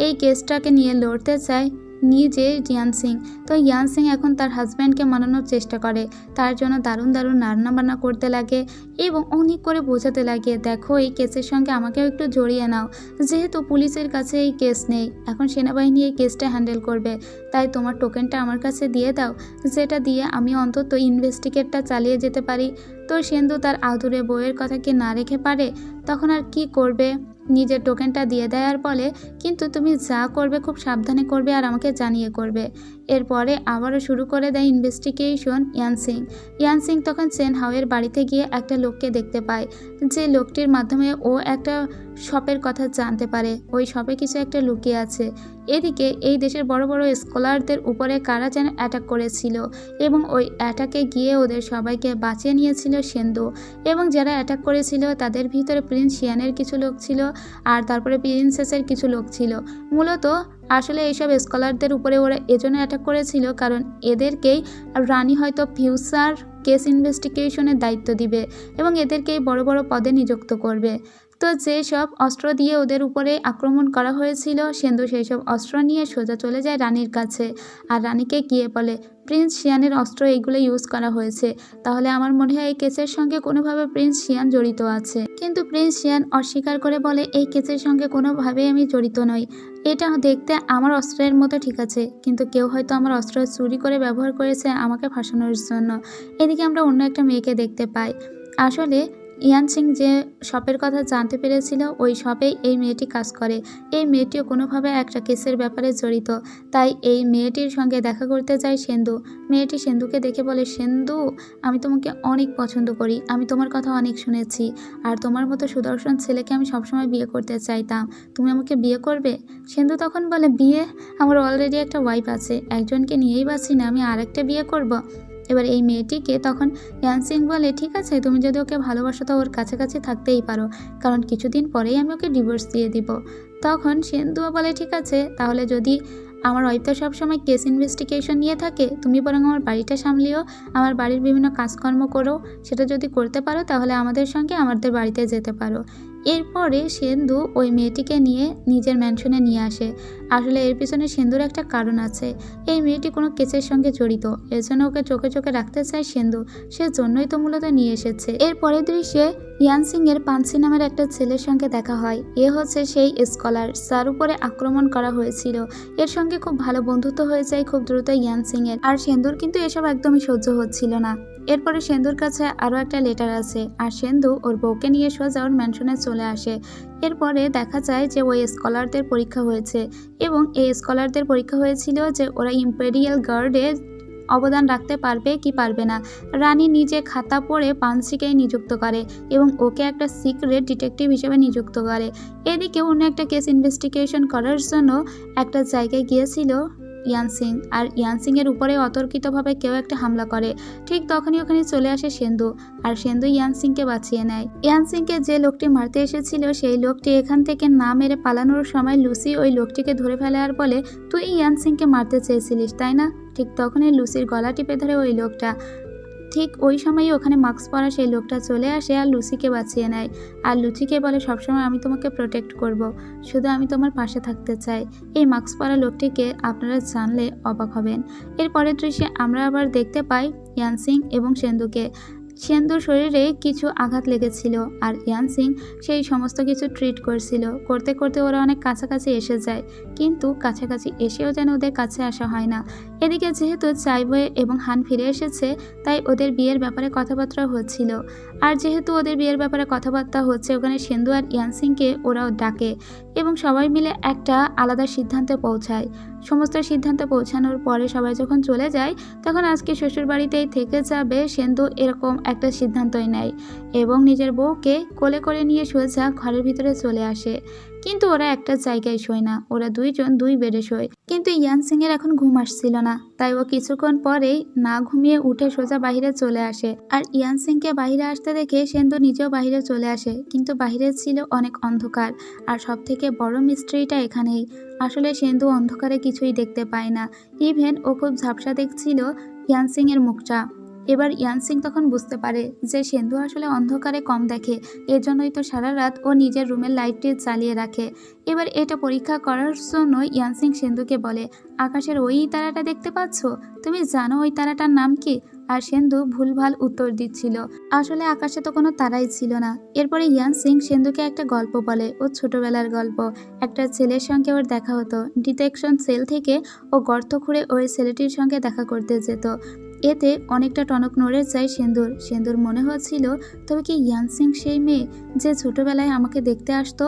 এই কেসটাকে নিয়ে লড়তে চায় নিজে ইয়ান সিং। তো ইয়ান সিং এখন তার হাজব্যান্ডকে মানানোর চেষ্টা করে, তার জন্য দারুণ দারুণ রান্নাবান্না করতে লাগে এবং অনেক করে বোঝাতে লাগে, দেখো এই কেসের সঙ্গে আমাকেও একটু জড়িয়ে নাও, যেহেতু পুলিশের কাছে এই কেস নেই, এখন সেনাবাহিনী এই কেসটা হ্যান্ডেল করবে, তাই তোমার টোকেনটা আমার কাছে দিয়ে দাও, যেটা দিয়ে আমি অন্তত ইনভেস্টিগেটটা চালিয়ে যেতে পারি। তো সেন্দু তার আদুরে বউয়ের কথা কি না রেখে পারে, তখন আর কি করবে, নিজের টোকেনটা দিয়ে দেয় আর বলে, কিন্তু তুমি যা করবে খুব সাবধানে করবে আর আমাকে জানিয়ে করবে। এরপরে আবারও শুরু করে দেয় ইনভেস্টিগেশন ইয়ান সিং। ইয়ান সিং তখন চেন হাওয়ের বাড়িতে গিয়ে একটা লোককে দেখতে পায়, যে লোকটির মাধ্যমে ও একটা শপের কথা জানতে পারে, ওই শপে কিছু একটা লুকিয়ে আছে। এদিকে এই দেশের বড় বড় স্কলারদের উপরে কারা যেন অ্যাটাক করেছিল এবং ওই অ্যাটাকে গিয়ে ওদের সবাইকে বাঁচিয়ে নিয়েছিল সেন্দু, এবং যারা অ্যাটাক করেছিল তাদের ভিতরে প্রিন্স শিয়ানের কিছু লোক ছিল আর তারপরে প্রিন্সেসের কিছু লোক ছিল। মূলত আসলে এইসব স্কলারদের উপরে ওরা এজন্য অ্যাটাক করেছিল কারণ এদেরকেই রানী হয়তো ফিউচার কেস ইনভেস্টিগেশনের দায়িত্ব দিবে এবং এদেরকেই বড় বড় পদে নিযুক্ত করবে। তো যেসব অস্ত্র দিয়ে ওদের উপরে আক্রমণ করা হয়েছিল, সেন্দু সেই সব অস্ত্র নিয়ে সোজা চলে যায় রানীর কাছে আর রানীকে গিয়ে বলে, প্রিন্স শিয়ানের অস্ত্র এইগুলো ইউজ করা হয়েছে, তাহলে আমার মনে হয় এই কেসের সঙ্গে কোনোভাবে প্রিন্স শিয়ান জড়িত আছে। কিন্তু প্রিন্স শিয়ান অস্বীকার করে বলে, এই কেসের সঙ্গে কোনোভাবেই আমি জড়িত নই, এটা দেখতে আমার অস্ত্রের মতো ঠিক আছে, কিন্তু কেউ হয়তো আমার অস্ত্র চুরি করে ব্যবহার করেছে আমাকে ফাঁসানোর জন্য। এদিকে আমরা অন্য একটা মেয়েকে দেখতে পাই। আসলে ইয়ান সিং যে শপের কথা জানতে পেরেছিল ওই শপেই এই মেয়েটি কাজ করে। এই মেয়েটিও কোনোভাবে একটা কেসের ব্যাপারে জড়িত, তাই এই মেয়েটির সঙ্গে দেখা করতে যায় সেন্দু। মেয়েটি সেন্দুকে দেখে বলে, সেন্দু আমি তোমাকে অনেক পছন্দ করি, আমি তোমার কথা অনেক শুনেছি আর তোমার মতো সুদর্শন ছেলেকে আমি সবসময় বিয়ে করতে চাইতাম, তুমি আমাকে বিয়ে করবে? সেন্দু তখন বলে, বিয়ে? আমার অলরেডি একটা ওয়াইফ আছে, একজনকে নিয়েই বাঁচি না, আমি আরেকটা বিয়ে করব? এবার এই মেয়েটিকে তখন ইয়ান সিং বলে, ঠিক আছে তুমি যদি ওকে ভালোবাসো তো ওর কাছাকাছি থাকতেই পারো, কারণ কিছুদিন পরেই আমি ওকে ডিভোর্স দিয়ে দিব। তখন সেন্দুও বলে, ঠিক আছে তাহলে যদি আমার ওয়াইফ তো সবসময় কেস ইনভেস্টিগেশন নিয়ে থাকে, তুমি বরং আমার বাড়িটা সামলিও, আমার বাড়ির বিভিন্ন কাজকর্ম করো, সেটা যদি করতে পারো তাহলে আমাদের সঙ্গে আমাদের বাড়িতে যেতে পারো। এরপরে সেন্দু ওই মেয়েটিকে নিয়ে নিজের ম্যানশনে নিয়ে আসে। আসলে এর পিছনে সেন্দুর একটা কারণ আছে, এই মেয়েটি কোনো কেসের সঙ্গে জড়িত, এর জন্য ওকে চোখে চোখে রাখতে চায় সেন্দু, সেজন্যই তো মূলত নিয়ে এসেছে। এর পরের দৃশ্যে ইয়ান সিং এর পানসি নামের একটা ছেলের সঙ্গে দেখা হয়। এ হচ্ছে সেই স্কলার যার উপরে আক্রমণ করা হয়েছিল। এর সঙ্গে খুব ভালো বন্ধুত্ব হয়ে যায় খুব দ্রুত ইয়ান সিং এর, আর সেন্দুর কিন্তু এসব একদমই সহ্য হচ্ছিল না। এরপরে সেন্দুর কাছে আরও একটা লেটার আছে আর সেন্দু ওর বউকে নিয়ে সোজা ওর ম্যানশনে চলে আসে। এরপরে দেখা যায় যে ওই স্কলারদের পরীক্ষা হয়েছে এবং এই স্কলারদের পরীক্ষা হয়েছিল যে ওরা ইম্পেরিয়াল গার্ডে অবদান রাখতে পারবে কি পারবে না। রানী নিজে খাতা পড়ে পানসিকে নিযুক্ত করে এবং ওকে একটা সিক্রেট ডিটেকটিভ হিসেবে নিযুক্ত করে। এদিকে অন্য একটা কেস ইনভেস্টিগেশন করার জন্য একটা জায়গায় গিয়েছিল ইয়ান সিং, আর ইয়ান সিং এর উপরে অতর্কিতভাবে কেউ একটা হামলা করে। ঠিক তখনই ওখানে চলে আসে সেন্দু, আর সেন্দু ইয়ান সিংকে বাঁচিয়ে নেয়। ইয়ান সিংকে যে লোকটি মারতে এসেছিল সেই লোকটি এখান থেকে না মেরে পালানোর সময় লুসি ওই লোকটিকে ধরে ফেলে আর বলে, তুই ইয়ান সিংকে মারতে চেয়েছিলিস তাই না? ঠিক তখনই লুসির গলা টিপে ধরে ওই লোকটা। ঠিক ওই সময়ই ওখানে মাস্ক পরা সেই লোকটা চলে আসে আর লুসিকে বাঁচিয়ে নেয়, আর লুচিকে বলে, সবসময় আমি তোমাকে প্রোটেক্ট করব, শুধু আমি তোমার পাশে থাকতে চাই। এই মাস্ক পরা লোকটিকে আপনারা জানলে অবাক হবেন। এর পরের দৃশ্যে আমরা আবার দেখতে পাই ইয়ান সিং এবং সেন্দুকে। সেন্দুর শরীরে কিছু আঘাত লেগেছিল আর ইয়ান সিং সেই সমস্ত কিছু ট্রিট করছিল। করতে করতে ওরা অনেক কাছাকাছি এসে যায়, কিন্তু কাছাকাছি এসেও যেন ওদের কাছে আসা হয় না। এদিকে যেহেতু চাইবয়ে এবং হান ফিরে এসেছে তাই ওদের বিয়ের ব্যাপারে কথাবার্তা হচ্ছিল, আর যেহেতু ওদের বিয়ের ব্যাপারে কথাবার্তা হচ্ছে ওখানে সেন্দু আর ইয়ান সিংকে ওরাও ডাকে এবং সবাই মিলে একটা আলাদা সিদ্ধান্তে পৌঁছায়। সমস্ত সিদ্ধান্তে পৌঁছানোর পরে সবাই যখন চলে যায় তখন আজকে শ্বশুরবাড়িতেই থেকে যাবে সেন্দু এরকম একটা সিদ্ধান্তই নেয় এবং নিজের বউকে কোলে করে নিয়ে সোজা ঘরের ভিতরে চলে আসে। কিন্তু ওরা একটা জায়গায় শোয় না, ওরা দুইজন দুই বেডে শোয়। কিন্তু ইয়ান সিং এর এখন ঘুম আসছিল না, তাই ও কিছুক্ষণ পরেই না ঘুমিয়ে উঠে সোজা বাহিরে চলে আসে। আর ইয়ান সিংকে বাহিরে আসতে দেখে সেন্দু নিজেও বাহিরে চলে আসে, কিন্তু বাহিরে ছিল অনেক অন্ধকার। আর সব থেকে বড় মিস্ট্রিটা এখানেই, আসলে সেন্দু অন্ধকারে কিছুই দেখতে পায় না। ইভেন ও খুব ঝাপসা দেখছিল ইয়ান সিং এর মুখটা। এবার ইয়ানসিং তখন বুঝতে পারে যে সিন্ধু আসলে অন্ধকারে কম দেখে, এজন্যই তো সারা রাত ও নিজের রুমের লাইটটি জ্বালিয়ে রাখে। এবার এটা পরীক্ষা করার জন্য ইয়ানসিং সিন্ধুকে বলে, আকাশের ওই তারাটা দেখতে পাচ্ছ? তুমি জানো ওই তারাটার নাম কি? আর সিন্ধু ভুলভাল উত্তর দিচ্ছিল, আসলে আকাশে তো কোনো তারাই ছিল না। এরপরে ইয়ানসিং সিন্ধুকে একটা গল্প বলে, ওর ছোটবেলার গল্প। একটা ছেলের সঙ্গে ওর দেখা হতো, ডিটেকশন সেল থেকে ও গর্ত খুঁড়ে ওই ছেলেটির সঙ্গে দেখা করতে যেত। এতে অনেকটা টনক নড়ে যায় সিন্ধুর মনে হচ্ছিল, তবে কি ইয়ানসিং সেই মেয়ে যে ছোটবেলায় আমাকে দেখতে আসতো?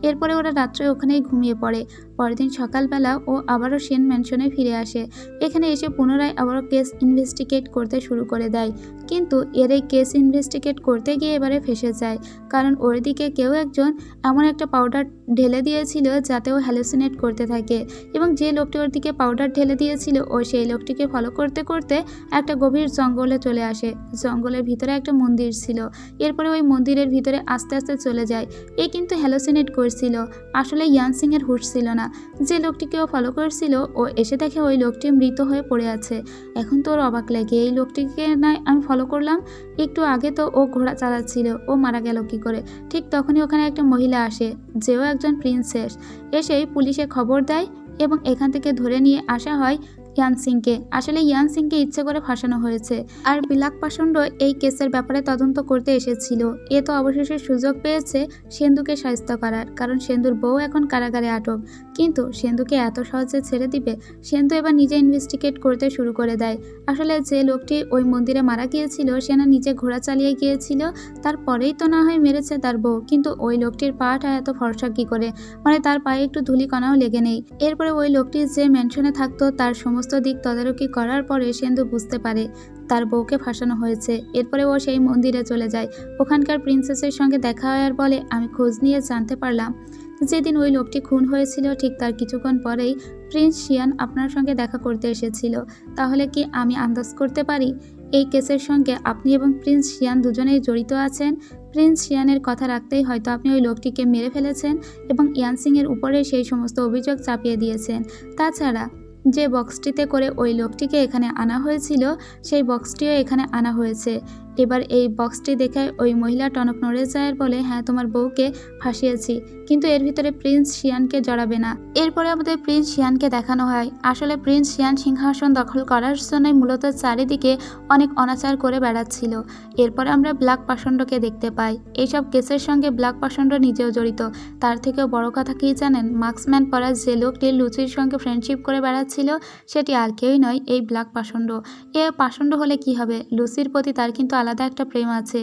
এরপরে ওরা রাত্রে ওখানেই ঘুমিয়ে পড়ে। পরের দিন সকালবেলা ও আবারও সেন ম্যানশনে ফিরে আসে। এখানে এসে পুনরায় আবারও কেস ইনভেস্টিগেট করতে শুরু করে দেয়, কিন্তু এর এই কেস ইনভেস্টিগেট করতে গিয়ে এবারে ফেঁসে যায়, কারণ ওর দিকে কেউ একজন এমন একটা পাউডার ঢেলে দিয়েছিল যাতে ও হ্যালুসিনেট করতে থাকে, এবং যে লোকটি ওর দিকে পাউডার ঢেলে দিয়েছিল ও সেই লোকটিকে ফলো করতে করতে একটা গভীর জঙ্গলে চলে আসে। জঙ্গলের ভিতরে একটা মন্দির ছিল। এরপরে ওই মন্দিরের ভিতরে আস্তে আস্তে চলে যায়। এ কিন্তু হ্যালুসিনেট করছিল, আসলে ইয়ানসিং এর হুঁশ ছিল না। যে লোকটিকে ও ফলো করছিল ও এসে দেখে ওই লোকটি মৃত হয়ে পড়ে আছে। এখন তো ওর অবাক লাগে, এই লোকটিকে নয় আমি ফলো করলাম, একটু আগে তো ও ঘোড়া চালাচ্ছিল, ও মারা গেল কি করে? ঠিক তখনই ওখানে একটা মহিলা আসে, যেও একজন প্রিন্সেস। এসেই পুলিশে খবর দেয় এবং এখান থেকে ধরে নিয়ে আসা হয় ইয়ানসিংকে। আসলে ইয়ানসিংকে ইচ্ছে করে ফাঁসানো হয়েছে, আর বিলাক পাষণ্ড এই কেসের ব্যাপারে তদন্ত করতে এসেছিল। এ তো অবশেষে সুযোগ পেয়েছে সিন্ধুকে শায়েস্ত করার, কারণ সিন্ধুর বউ এখন কারাগারে আটক। কিন্তু সিন্ধুকে এত সহজে ছেড়ে দিবে? সিন্ধু এবার নিজে ইনভেস্টিগেট করতে শুরু করে দেয়। আসলে যে লোকটি ওই মন্দিরে মারা গিয়েছিল সে না নিজে ঘোড়া চালিয়ে গিয়েছিল, তারপরেই তো না হয় মেরেছে তার বউ, কিন্তু ওই লোকটির পাটা এত ফর্সা কি করে? মানে তার পায়ে একটু ধুলিকণাও লেগে নেই। এরপরে ওই লোকটি যে ম্যানশনে থাকতো তার সমস্ত দিক তদারকি করার পরে সিন্ধু বুঝতে পারে তার বউকে ফাঁসানো হয়েছে। এরপরে ও সেই মন্দিরে চলে যায়, ওখানকার প্রিন্সেসের সঙ্গে দেখা হয় আর বলে, আমি খোঁজ নিয়ে জানতে পারলাম যেদিন ওই লোকটি খুন হয়েছিল ঠিক তার কিছুক্ষণ পরেই প্রিন্স শিয়ান আপনার সঙ্গে দেখা করতে এসেছিল। তাহলে কি আমি আন্দাজ করতে পারি এই কেসের সঙ্গে আপনি এবং প্রিন্স শিয়ান দুজনেই জড়িত আছেন? প্রিন্স শিয়ানের কথা রাখতেই হয়তো আপনি ওই লোকটিকে মেরে ফেলেছেন এবং ইয়ানসিংয়ের উপরে সেই সমস্ত অভিযোগ চাপিয়ে দিয়েছেন। তাছাড়া যে বক্সটিতে করে ওই লোকটিকে এখানে আনা হয়েছিল সেই বক্সটিও এখানে আনা হয়েছে। এবার এই বক্সটি দেখে ওই মহিলা টনক নড়ে যায় আর বলে, হ্যাঁ তোমার বউকে ফাঁসিয়েছি, কিন্তু এর ভিতরে প্রিন্স শিয়ানকে জড়াবে না। এরপরে আমাদের প্রিন্স শিয়ানকে দেখানো হয়। আসলে প্রিন্স শিয়ান সিংহাসন দখল করার জন্য মূলত চারিদিকে অনেক অনাচার করে বেড়াচ্ছিল। এরপরে আমরা ব্ল্যাক পাষণ্ডকে দেখতে পাই। এইসব কেসের সঙ্গে ব্ল্যাক পাষণ্ড নিজেও জড়িত। তার থেকেও বড় কথা কি জানেন? মাস্কম্যান পরা যে লোকটি লুচির সঙ্গে ফ্রেন্ডশিপ করে বেড়াচ্ছিল সেটি আর কেউই নয়, এই ব্ল্যাক পাষণ্ড। এ পাষণ্ড হলে কি হবে? লুচির প্রতি তার কিন্তু আলাদা একটা প্রেম আছে।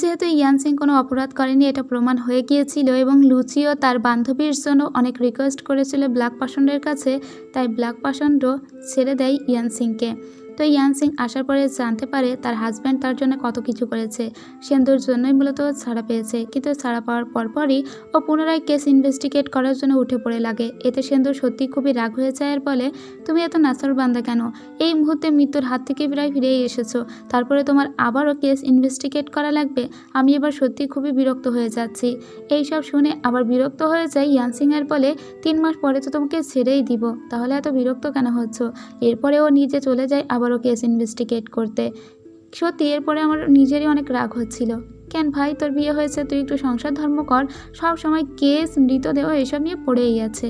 যেহেতু ইয়ানসিং কোনো অপরাধ করেনি এটা প্রমাণ হয়ে গিয়েছিল এবং লুচিও তার বান্ধবীর জন্য অনেক রিকোয়েস্ট করেছিল ব্ল্যাক পাষণ্ডের কাছে, তাই ব্ল্যাক পাষণ্ড ছেড়ে দেয় ইয়ানসিংকে। তো ইয়ানসিং আসার পরে জানতে পারে তার হাজব্যান্ড তার জন্য কত কিছু করেছে। সিন্ধুর জন্যই মূলত ছাড়া পেয়েছে, কিন্তু ছাড়া পাওয়ার পরপরই ও পুনরায় কেস ইনভেস্টিগেট করার জন্য উঠে পড়ে লাগে। এতে সিন্ধু সত্যি খুবই রাগ হয়ে যায় আর বলে, তুমি এত নাছর বান্দা কেন? এই মুহূর্তে মৃত্যুর হাত থেকে প্রায় ফিরেই এসেছো, তারপরে তোমার আবারও কেস ইনভেস্টিগেট করা লাগবে? আমি এবার সত্যি খুবই বিরক্ত হয়ে যাচ্ছি। এইসব শুনে আবার বিরক্ত হয়ে যায় ইয়ানসিং আর বলে, 3 মাস পরে তো তোমাকে ছেড়েই দিব, তাহলে এত বিরক্ত কেন হচ্ছ? এরপরে ও নিজে চলে যায় আবারও কেস ইনভেস্টিগেট করতে। সত্যি এরপরে আমার নিজেরই অনেক রাগ হচ্ছিল, কেন ভাই তোর বিয়ে হয়েছে, তুই একটু সংসার ধর্ম কর, সব সময় কেস মৃতদেহ এসব নিয়ে পড়েই আছে।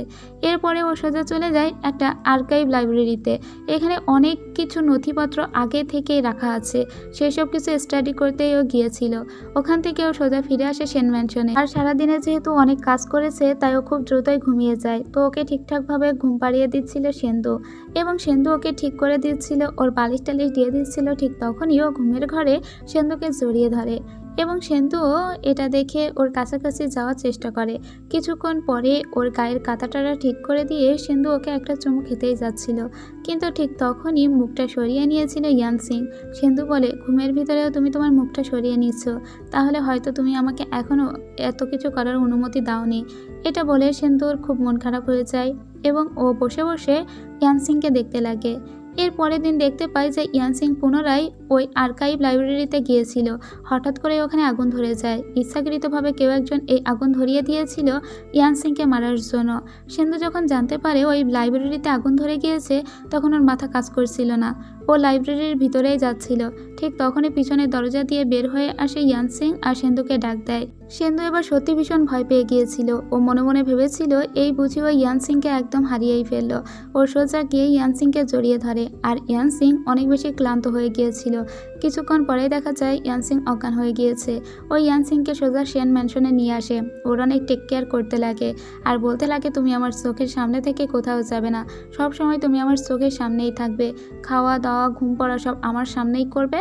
এরপরে ও সোজা চলে যায় একটা আর্কাইভ লাইব্রেরিতে। এখানে অনেক কিছু নথিপত্র আগে থেকেই রাখা আছে, সেসব কিছু স্টাডি করতেই ও গিয়েছিল। ওখান থেকে ও সোজা ফিরে আসে সেন ম্যানশনে। আর সারাদিনে যেহেতু অনেক কাজ করেছে তাই ও খুব দ্রুতই ঘুমিয়ে যায়। তো ওকে ঠিকঠাকভাবে ঘুম পাড়িয়ে দিচ্ছিল সিন্ধু, এবং সিন্ধু ওকে ঠিক করে দিচ্ছিল, ওর বালিশ টালিশ দিয়ে দিচ্ছিল। ঠিক তখনই ও ঘুমের ঘরে সিন্ধুকে জড়িয়ে ধরে এবং সিন্ধুও এটা দেখে ওর কাছাকাছি যাওয়ার চেষ্টা করে। কিছুক্ষণ পরে ওর গায়ের কাঁটাটা ঠিক করে দিয়ে সিন্ধু ওকে একটা চুমু খেতেই যাচ্ছিল, কিন্তু ঠিক তখনই মুখটা সরিয়ে নিয়েছিল ইয়ানসিং। সিন্ধু বলে, ঘুমের ভিতরেও তুমি তোমার মুখটা সরিয়ে নিচ্ছ, তাহলে হয়তো তুমি আমাকে এখনও এত কিছু করার অনুমতি দাওনি। এটা বলে সিন্ধুর খুব মন খারাপ হয়ে যায় এবং ও বসে বসে ইয়ানসিংকে দেখতে লাগে। এর পরের দিন দেখতে পাই যে ইয়ানসিং পুনরায় ওই আর্কাইভ লাইব্রেরিতে গিয়েছিল। হঠাৎ করে ওখানে আগুন ধরে যায়। ইচ্ছাকৃতভাবে কেউ একজন এই আগুন ধরিয়ে দিয়েছিল ইয়ানসিংকে মারার জন্য। সিন্ধু যখন জানতে পারে ওই লাইব্রেরিতে আগুন ধরে গিয়েছে, তখন ওর মাথা কাজ করছিল না। ও লাইব্রেরির ভিতরেই যাচ্ছিল। ঠিক তখনই পিছনের দরজা দিয়ে বের হয়ে আসে ইয়ানসিং আর সিন্ধুকে ডাক দেয়। সিন্ধু এবার সত্যি ভীষণ ভয় পেয়ে গিয়েছিল। ও মনে মনে ভেবেছিল এই বুঝি ও ইয়ানসিংকে একদম হারিয়েই ফেললো। ও সোজা গিয়ে ইয়ানসিংকে জড়িয়ে ধরে, আর ইয়ানসিং অনেক বেশি ক্লান্ত হয়ে গিয়েছিল। কিছুক্ষণ পরেই দেখা যায় ইয়ানসিং অজ্ঞান হয়ে গিয়েছে। ও ইয়ানসিংকে সোজা সেন ম্যানশনে নিয়ে আসে। ওর অনেক টেক কেয়ার করতে লাগে আর বলতে লাগে, তুমি আমার চোখের সামনে থেকে কোথাও যাবে না, সব সময় তুমি আমার চোখের সামনেই থাকবে, খাওয়া দাওয়া ঘুম পড়া সব আমার সামনেই করবে,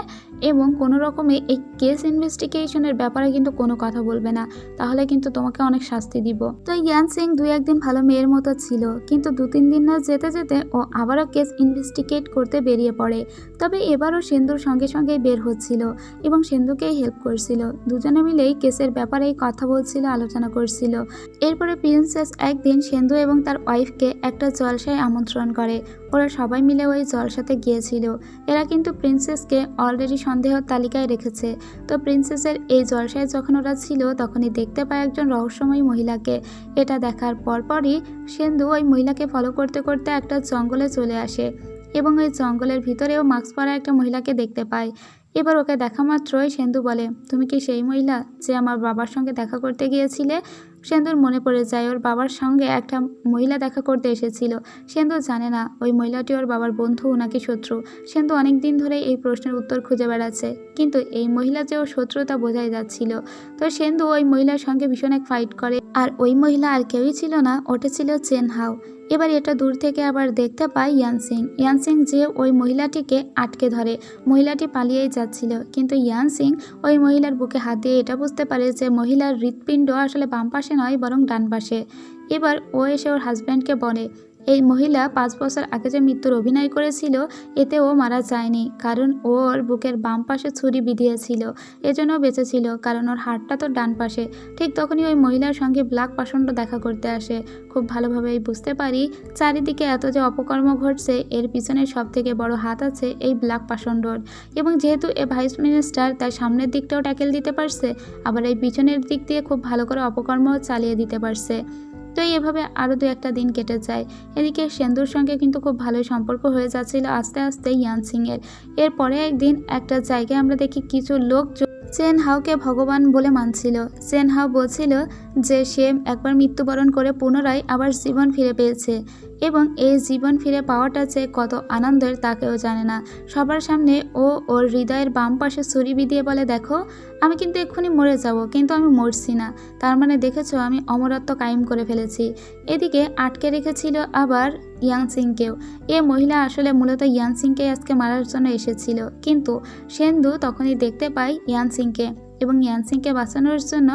এবং কোনো রকমে এই কেস ইনভেস্টিগেশনের ব্যাপারে কিন্তু কোনো কথা বলবে না, তাহলে কিন্তু তোমাকে অনেক শাস্তি দিব। তো ইয়ানসিং 2-1 দিন ভালো মেয়ের মতো ছিল, কিন্তু 2-3 দিন না যেতে যেতে ও আবারও কেস ইনভেস্টিগেট করতে বেরিয়ে পড়ে। তবে এবারও সিন্ধুর সঙ্গে সঙ্গেই বের হচ্ছিল এবং সিন্ধুকেই হেল্প করছিল। দুজনে মিলেই কেসের ব্যাপারেই কথা বলছিল, আলোচনা করছিল। এরপরে প্রিন্সেস একদিন সিন্ধু এবং তার ওয়াইফকে একটা জলসায় আমন্ত্রণ করে। ওরা সবাই মিলে ওই জলসাতে গিয়েছিল। এরা কিন্তু প্রিন্সেসকে অলরেডি সন্দেহের তালিকায় রেখেছে। তো প্রিন্সেসের এই জলসায় যখন ওরা ছিল, তখনই দেখতে পায় একজন রহস্যময়ী মহিলাকে। এটা দেখার পরপরই সিন্ধু ওই মহিলাকে ফলো করতে করতে একটা জঙ্গলে চলে আসে এবং ওই জঙ্গলের ভিতরেও মাস্ক পরা একটা মহিলাকে দেখতে পায়। এবার ওকে দেখা মাত্রই সিন্ধু বলে, তুমি কি সেই মহিলা যে আমার বাবার সঙ্গে দেখা করতে গিয়েছিলে? সিন্ধুর মনে পড়ে যায় ওর বাবার সঙ্গে একটা মহিলা দেখা করতে এসেছিল। সিন্ধু জানে না ওই মহিলাটি ওর বাবার বন্ধু নাকি শত্রু। সিন্ধু অনেক দিন ধরে এই প্রশ্নের উত্তর খুঁজে বেড়াচ্ছে, কিন্তু এই মহিলা যে ওর শত্রু তা বোঝাই যাচ্ছিল। তো সিন্ধু ওই মহিলার সঙ্গে ভীষণ এক ফাইট করে, আর ওই মহিলা আর কেউই ছিল না, ওটা ছিল চেন হাও। এবার এটা দূর থেকে আবার দেখতে পায় ইয়ানসিং। ইয়ানসিং যে ওই মহিলাটিকে আটকে ধরে। মহিলাটি পালিয়েই যাচ্ছিল, কিন্তু ইয়ানসিং ওই মহিলার বুকে হাত দিয়ে এটা বুঝতে পারে যে মহিলার হৃৎপিণ্ড আসলে বাম পাশে নয়, বরং ডান পাশে। এবার ও এসে ওর হাজব্যান্ডকে বলে, এই মহিলা 5 বছর আগে যে মৃত্যুর অভিনয় করেছিল, এতে ও মারা যায়নি, কারণ ওর বুকের বাম পাশে ছুরি বিঁধিয়েছিল, এজন্য বেঁচেছিল, কারণ ওর হাতটা তো ডান পাশে। ঠিক তখনই ওই মহিলার সঙ্গে ব্ল্যাক পাষণ্ড দেখা করতে আসে। খুব ভালোভাবেই বুঝতে পারি চারিদিকে এত যে অপকর্ম ঘটছে, এর পিছনে সব থেকে বড় হাত আছে এই ব্ল্যাক পাষণ্ডর। এবং যেহেতু এ ভাইস মিনিস্টার, তার সামনের দিকটাও ট্যাকেল দিতে পারছে, আবার এই পিছনের দিক দিয়ে খুব ভালো করে অপকর্মও চালিয়ে দিতে পারছে। তো এভাবে আরও 2-1টা দিন কেটে যায়। এদিকে সিন্ধুর সঙ্গে কিন্তু খুব ভালোই সম্পর্ক হয়ে যাচ্ছিল আস্তে আস্তে ইয়ানসিংয়ের। এরপরে একদিন একটা জায়গায় আমরা দেখি কিছু লোক চেন হাওকে ভগবান বলে মানছিল। চেন হাও বলছিল যে সে একবার মৃত্যুবরণ করে পুনরায় আবার জীবন ফিরে পেয়েছে, এবং এই জীবন ফিরে পাওয়াটা যে কত আনন্দের তা কেউ জানে না। সবার সামনে ও ওর হৃদয়ের বাম পাশে ছুরি বিধিয়ে বলে, দেখো আমি কিন্তু এক্ষুনি মরে যাব, কিন্তু আমি মরছি না, তার মানে দেখেছো আমি অমরত্ব কায়েম করে ফেলেছি। এদিকে আটকে রেখেছিল আবার ইয়ানসিংকেও। এ মহিলা আসলে মূলত ইয়ানসিংকে আজকে মারার জন্য এসেছিল, কিন্তু সিন্ধু তখনই দেখতে পায় ইয়ানসিংকে, এবং ইয়ানসিংকে বাঁচানোর জন্য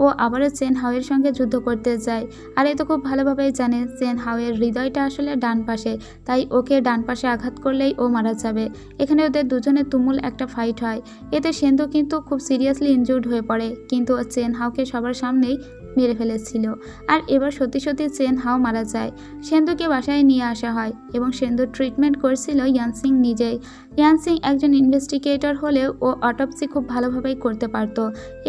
ও আবারও চেন হাওয়ের সঙ্গে যুদ্ধ করতে যায়। আর এ তো খুব ভালোভাবেই জানে চেন হাওয়ের হৃদয়টা আসলে ডান পাশে, তাই ওকে ডান পাশে আঘাত করলেই ও মারা যাবে। এখানে ওদের দুজনের তুমুল একটা ফাইট হয়। এতে সিন্ধু কিন্তু খুব সিরিয়াসলি ইনজুর্ড হয়ে পড়ে, কিন্তু চেন হাওকে সবার সামনেই মেরে ফেলেছিল। আর এবার সত্যি সত্যি চেন হাও মারা যায়। সিন্ধুকে বাসায় নিয়ে আসা হয় এবং সিন্ধুর ট্রিটমেন্ট করছিল ইয়ানসিং নিজেই। ইয়ানসিং একজন ইনভেস্টিগেটর হলেও ও অটোপসি খুব ভালোভাবেই করতে পারত,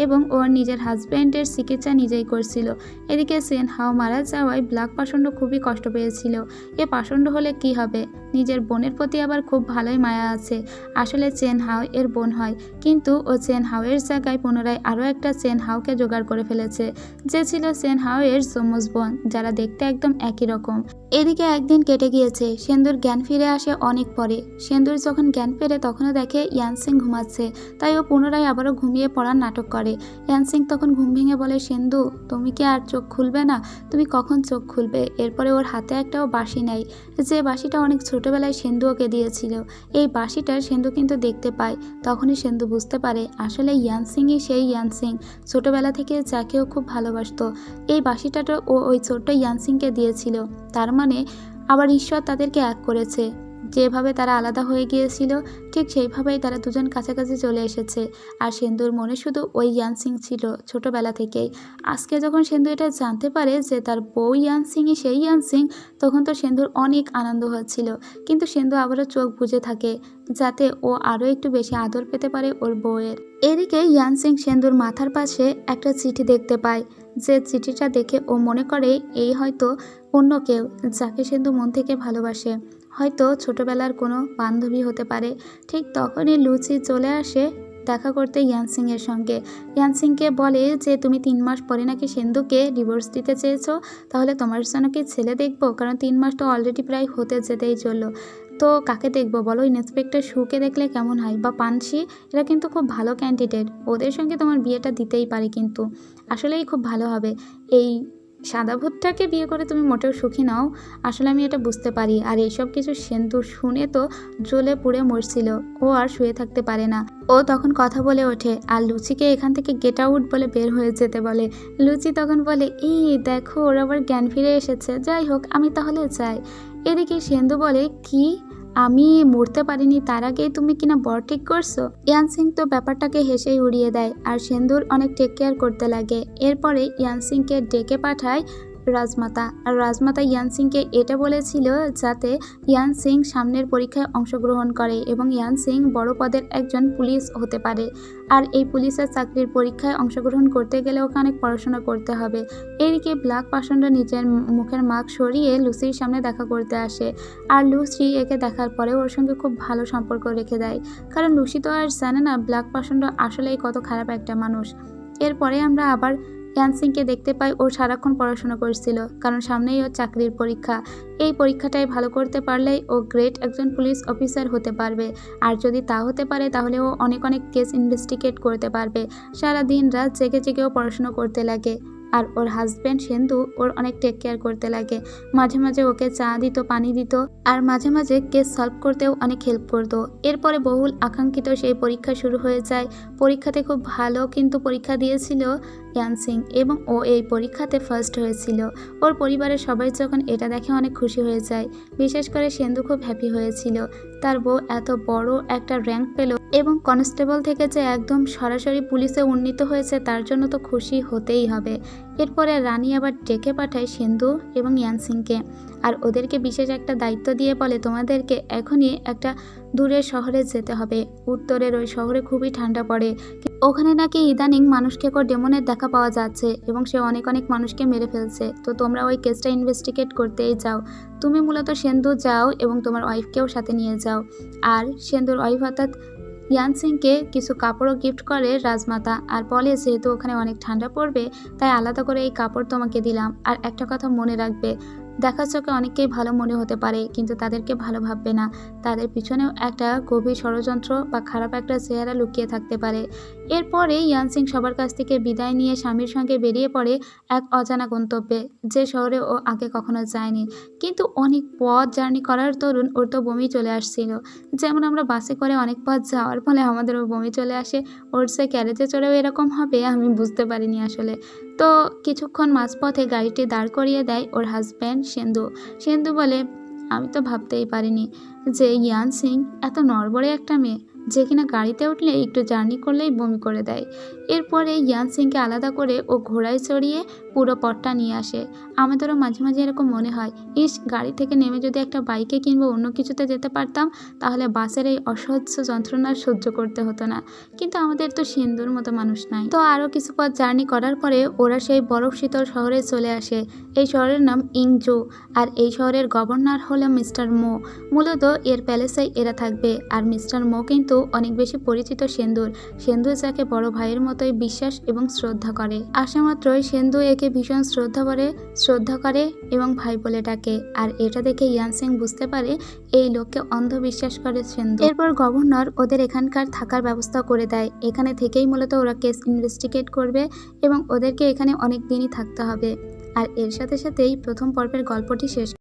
এবং ওর নিজের হাজব্যান্ডের চিকিৎসা নিজেই করছিল। এদিকে চেন হাও মারা যাওয়ায় ব্ল্যাক পাষণ্ড খুবই কষ্ট পেয়েছিল। এ পাষণ্ড হলে কি হবে, নিজের বোনের প্রতি আবার খুব ভালোই মায়া আছে। আসলে চেন হাও এর বোন হয়, কিন্তু ও চেন হাওয়ের জায়গায় পুনরায় আরও একটা চেন হাওকে জোগাড় করে ফেলেছে, যে ছিল চেন হাওয়ের যমজ বোন, যারা দেখতে একদম একই রকম। এদিকে একদিন কেটে গিয়েছে। সিন্ধুর জ্ঞান ফিরে আসে অনেক পরে। সিন্ধুর যখন জ্ঞান ফেরে তখনও দেখে ইয়ানসিং ঘুমাচ্ছে, তাই ও পুনরায় আবারও ঘুমিয়ে পড়ার নাটক করে। ইয়ানসিং তখন ঘুম ভেঙে বলে, সিন্ধু তুমি কি আর চোখ খুলবে না? তুমি কখন চোখ খুলবে? এরপরে ওর হাতে একটাও বাঁশি নেয়, যে বাঁশিটা অনেক ছোটবেলায় সিন্ধু ওকে দিয়েছিল। এই বাঁশিটা সিন্ধু কিন্তু দেখতে পায়। তখনই সিন্ধু বুঝতে পারে আসলে ইয়ানসিংই সেই ইয়ানসিং, ছোটবেলা থেকে যাকেও খুব ভালোবাসতো। এই বাঁশিটাটা ও ওই ছোট্ট ইয়ানসিংকে দিয়েছিল, তার মানে আবার ঈশ্বর তাদেরকে এক করেছে। যেভাবে তারা আলাদা হয়ে গিয়েছিল ঠিক সেইভাবেই তারা দুজন কাছাকাছি চলে এসেছে। আর সিন্ধুর মনে শুধু ওই ইয়ানসিং ছিল ছোটবেলা থেকেই। আজকে যখন সিন্ধু এটা জানতে পারে যে তার বউ ইয়ানসিংই সেই ইয়ানসিং, তখন তো সিন্ধুর অনেক আনন্দ হচ্ছিল। কিন্তু সিন্ধু আবারও চোখ বুজে থাকে যাতে ও আরও একটু বেশি আদর পেতে পারে ওর বউয়ের। এদিকে ইয়ানসিং সিন্ধুর মাথার পাশে একটা চিঠি দেখতে পায়, যে চিঠিটা দেখে ও মনে করে এই হয়তো অন্য কেউ যাকে সিন্ধু মন থেকে ভালোবাসে, হয়তো ছোটবেলার কোনো বান্ধবী হতে পারে। ঠিক তখনই লুচি চলে আসে দেখা করতে ইয়ানসিংয়ের সঙ্গে। ইয়ানসিংকে বলে যে তুমি 3 মাস পরে নাকি সিন্ধুকে ডিভোর্স দিতে চেয়েছো, তাহলে তোমার জন্য কি ছেলে দেখবো? কারণ 3 মাস তো অলরেডি প্রায় হতে যেতেই চললো। তো কাকে দেখবো বলো? ইন্সপেক্টর সুকে দেখলে কেমন হয়, বা পানসি, এরা কিন্তু খুব ভালো ক্যান্ডিডেট, ওদের সঙ্গে তোমার বিয়েটা দিতেই পারে, কিন্তু আসলেই খুব ভালো হবে। এই সাদা ভূতটাকে বিয়ে করে তুমি মোটেও সুখী নাও, আসলে আমি এটা বুঝতে পারি। আর এইসব কিছু সিন্ধু শুনে তো জ্বলে পুড়ে মরছিল, ও আর শুয়ে থাকতে পারে না। ও তখন কথা বলে ওঠে আর লুচিকে এখান থেকে গেট আউট বলে বের হয়ে যেতে বলে। লুচি তখন বলে এই দেখো ওর আবার জ্ঞান ফিরে এসেছে, যাই হোক আমি তাহলে যাই। এদিকে সিন্ধু বলে কি, আমি মরতে পারিনি তার আগেই তুমি কিনা বর ঠিক করছো? ইয়ানসিং তো ব্যাপারটাকে হেসেই উড়িয়ে দেয় আর সিন্ধুর অনেক টেক কেয়ার করতে লাগে। এরপরে ইয়ানসিংকে ডেকে পাঠায় রাজমাতা। আর রাজমাতা ইয়ানসিংকে এটা বলেছিল যাতে ইয়ানসিং সামনের পরীক্ষায় অংশগ্রহণ করে এবং ইয়ানসিং বড় পদের একজন পুলিশ হতে পারে। আর এই পুলিশের চাকরির পরীক্ষায় অংশগ্রহণ করতে গেলে ওকে অনেক পড়াশোনা করতে হবে। এদিকে ব্ল্যাক পাষণ্ড নিজের মুখের মাস্ক সরিয়ে লুসির সামনে দেখা করতে আসে। আর লুসি একে দেখার পরে ওর সঙ্গে খুব ভালো সম্পর্ক রেখে দেয়, কারণ লুসি তো আর জানে না ব্ল্যাক পাষণ্ড আসলেই কত খারাপ একটা মানুষ। এরপরে আমরা আবার ইয়ানসিংকে দেখতে পাই, ও সারাক্ষণ পড়াশোনা করছিল, কারণ সামনেই ওর চাকরির পরীক্ষা। এই পরীক্ষাটাই ভালো করতে পারলেই ও গ্রেট একজন পুলিশ অফিসার হতে পারবে। আর যদি তা হতে পারে তাহলে ও অনেক অনেক কেস ইনভেস্টিগেট করতে পারবে। সারা দিন রাত জেগে জেগেও পড়াশোনা করতে লাগে। আর ওর হাজব্যান্ড সিন্ধু ওর অনেক টেক কেয়ার করতে লাগে, মাঝে মাঝে ওকে চা দিত, পানি দিত, আর মাঝে মাঝে কেস সলভ করতেও অনেক হেল্প করতো। এরপরে বহুল আকাঙ্ক্ষিত সেই পরীক্ষা শুরু হয়ে যায়। পরীক্ষাতে খুব ভালো কিন্তু পরীক্ষা দিয়েছিল ইয়ানসিং এবং ও এই পরীক্ষাতে ফার্স্ট হয়েছিল। ওর পরিবারের সবাই যখন এটা দেখে অনেক খুশি হয়ে যায়, বিশেষ করে সিন্ধু খুব হ্যাপি হয়েছিল। তার বউ এত বড় একটা র্যাঙ্ক পেল এবং কনস্টেবল থেকে যে একদম সরাসরি পুলিশে উন্নীত হয়েছে, তার জন্য তো খুশি হতেই হবে। এরপরে রানী আবার ডেকে পাঠায় সিন্ধু এবং ইয়ানসিংকে, আর ওদেরকে বিশেষ একটা দায়িত্ব দিয়ে বলে তোমাদেরকে এখনই একটা দূরের শহরে যেতে হবে। উত্তরের ওই শহরে খুবই ঠান্ডা পড়ে, ওখানে নাকি ইদানিং মানুষকে ডেমনের দেখা পাওয়া যাচ্ছে এবং সে অনেক অনেক মানুষকে মেরে ফেলছে। তো তোমরা ওই কেসটা ইনভেস্টিগেট করতেই যাও। তুমি মূলত সিন্ধু যাও এবং তোমার ওয়াইফকেও সাথে নিয়ে যাও। আর সিন্ধুর ওয়াইফ অর্থাৎ ইয়ানসিংকে কিছু কাপড়ও গিফট করে রাজমাতা, আর বলে যেহেতু ওখানে অনেক ঠান্ডা পড়বে তাই আলাদা করে এই কাপড় তোমাকে দিলাম। আর একটা কথা মনে রাখবে, দেখা চোখে অনেককেই ভালো মনে হতে পারে কিন্তু তাদেরকে ভালো ভাববে না, তাদের পিছনেও একটা গভীর ষড়যন্ত্র বা খারাপ একটা চেহারা লুকিয়ে থাকতে পারে। এরপরে ইয়ানসিং সবার কাছ থেকে বিদায় নিয়ে স্বামীর সঙ্গে বেরিয়ে পড়ে এক অজানা গন্তব্যে, যে শহরে ও আগে কখনো যায়নি। কিন্তু অনেক পথ জার্নি করার দরুন ওর তো বমি চলে আসছিল। যেমন আমরা বাসে করে অনেক পথ যাওয়ার ফলে আমাদেরও বমি চলে আসে, ওর সে ক্যারেজে চড়েও এরকম হবে আমি বুঝতে পারিনি আসলে। তো কিছুক্ষণ মাঝপথে গাড়িটি দাঁড় করিয়ে দেয় ওর হাজব্যান্ড সিন্ধু। সিন্ধু বলে আমি তো ভাবতেই পারিনি যে ইয়ানসিং এত নড়বড়ে একটা মেয়ে, যে কিনা গাড়িতে উঠলে একটু জার্নি করলেই বমি করে দেয়। এরপরে ইয়ানসিংকে আলাদা করে ও ঘোড়ায় চড়িয়ে পুরো পথটা নিয়ে আসে। আমাদেরও মাঝে মাঝে এরকম মনে হয়, ইস গাড়ি থেকে নেমে যদি একটা বাইকে কিংবা অন্য কিছুতে যেতে পারতাম তাহলে বাসের এই অসহ্য যন্ত্রণা সহ্য করতে হতো না। কিন্তু আমাদের তো সিন্ধুর মতো মানুষ নাই। তো আরও কিছু পথ জার্নি করার পরে ওরা সেই বরফ শীতল শহরে চলে আসে। এই শহরের নাম ইংজু, আর এই শহরের গভর্নর হলো মিস্টার মো। মূলত এর প্যালেসেই এরা থাকবে। আর মিস্টার মো কিন্তু অনেক বেশি পরিচিত সিন্ধুর। সিন্ধু যাকে বড় ভাইয়ের মতোই বিশ্বাস এবং শ্রদ্ধা করে। আসা মাত্রই সিন্ধু একে ভীষণ শ্রদ্ধা করে এবং ভাই বলে ডাকে। আর এটা দেখে ইয়ানসিং বুঝতে পারে এই লোককে অন্ধবিশ্বাস করে সিন্ধু। এরপর গভর্নর ওদের এখানকার থাকার ব্যবস্থা করে দেয়। এখানে থেকেই মূলত ওরা কেস ইনভেস্টিগেট করবে এবং ওদেরকে এখানে অনেক দিনই থাকতে হবে। আর এর সাথে সাথেই প্রথম পর্বের গল্পটি শেষ।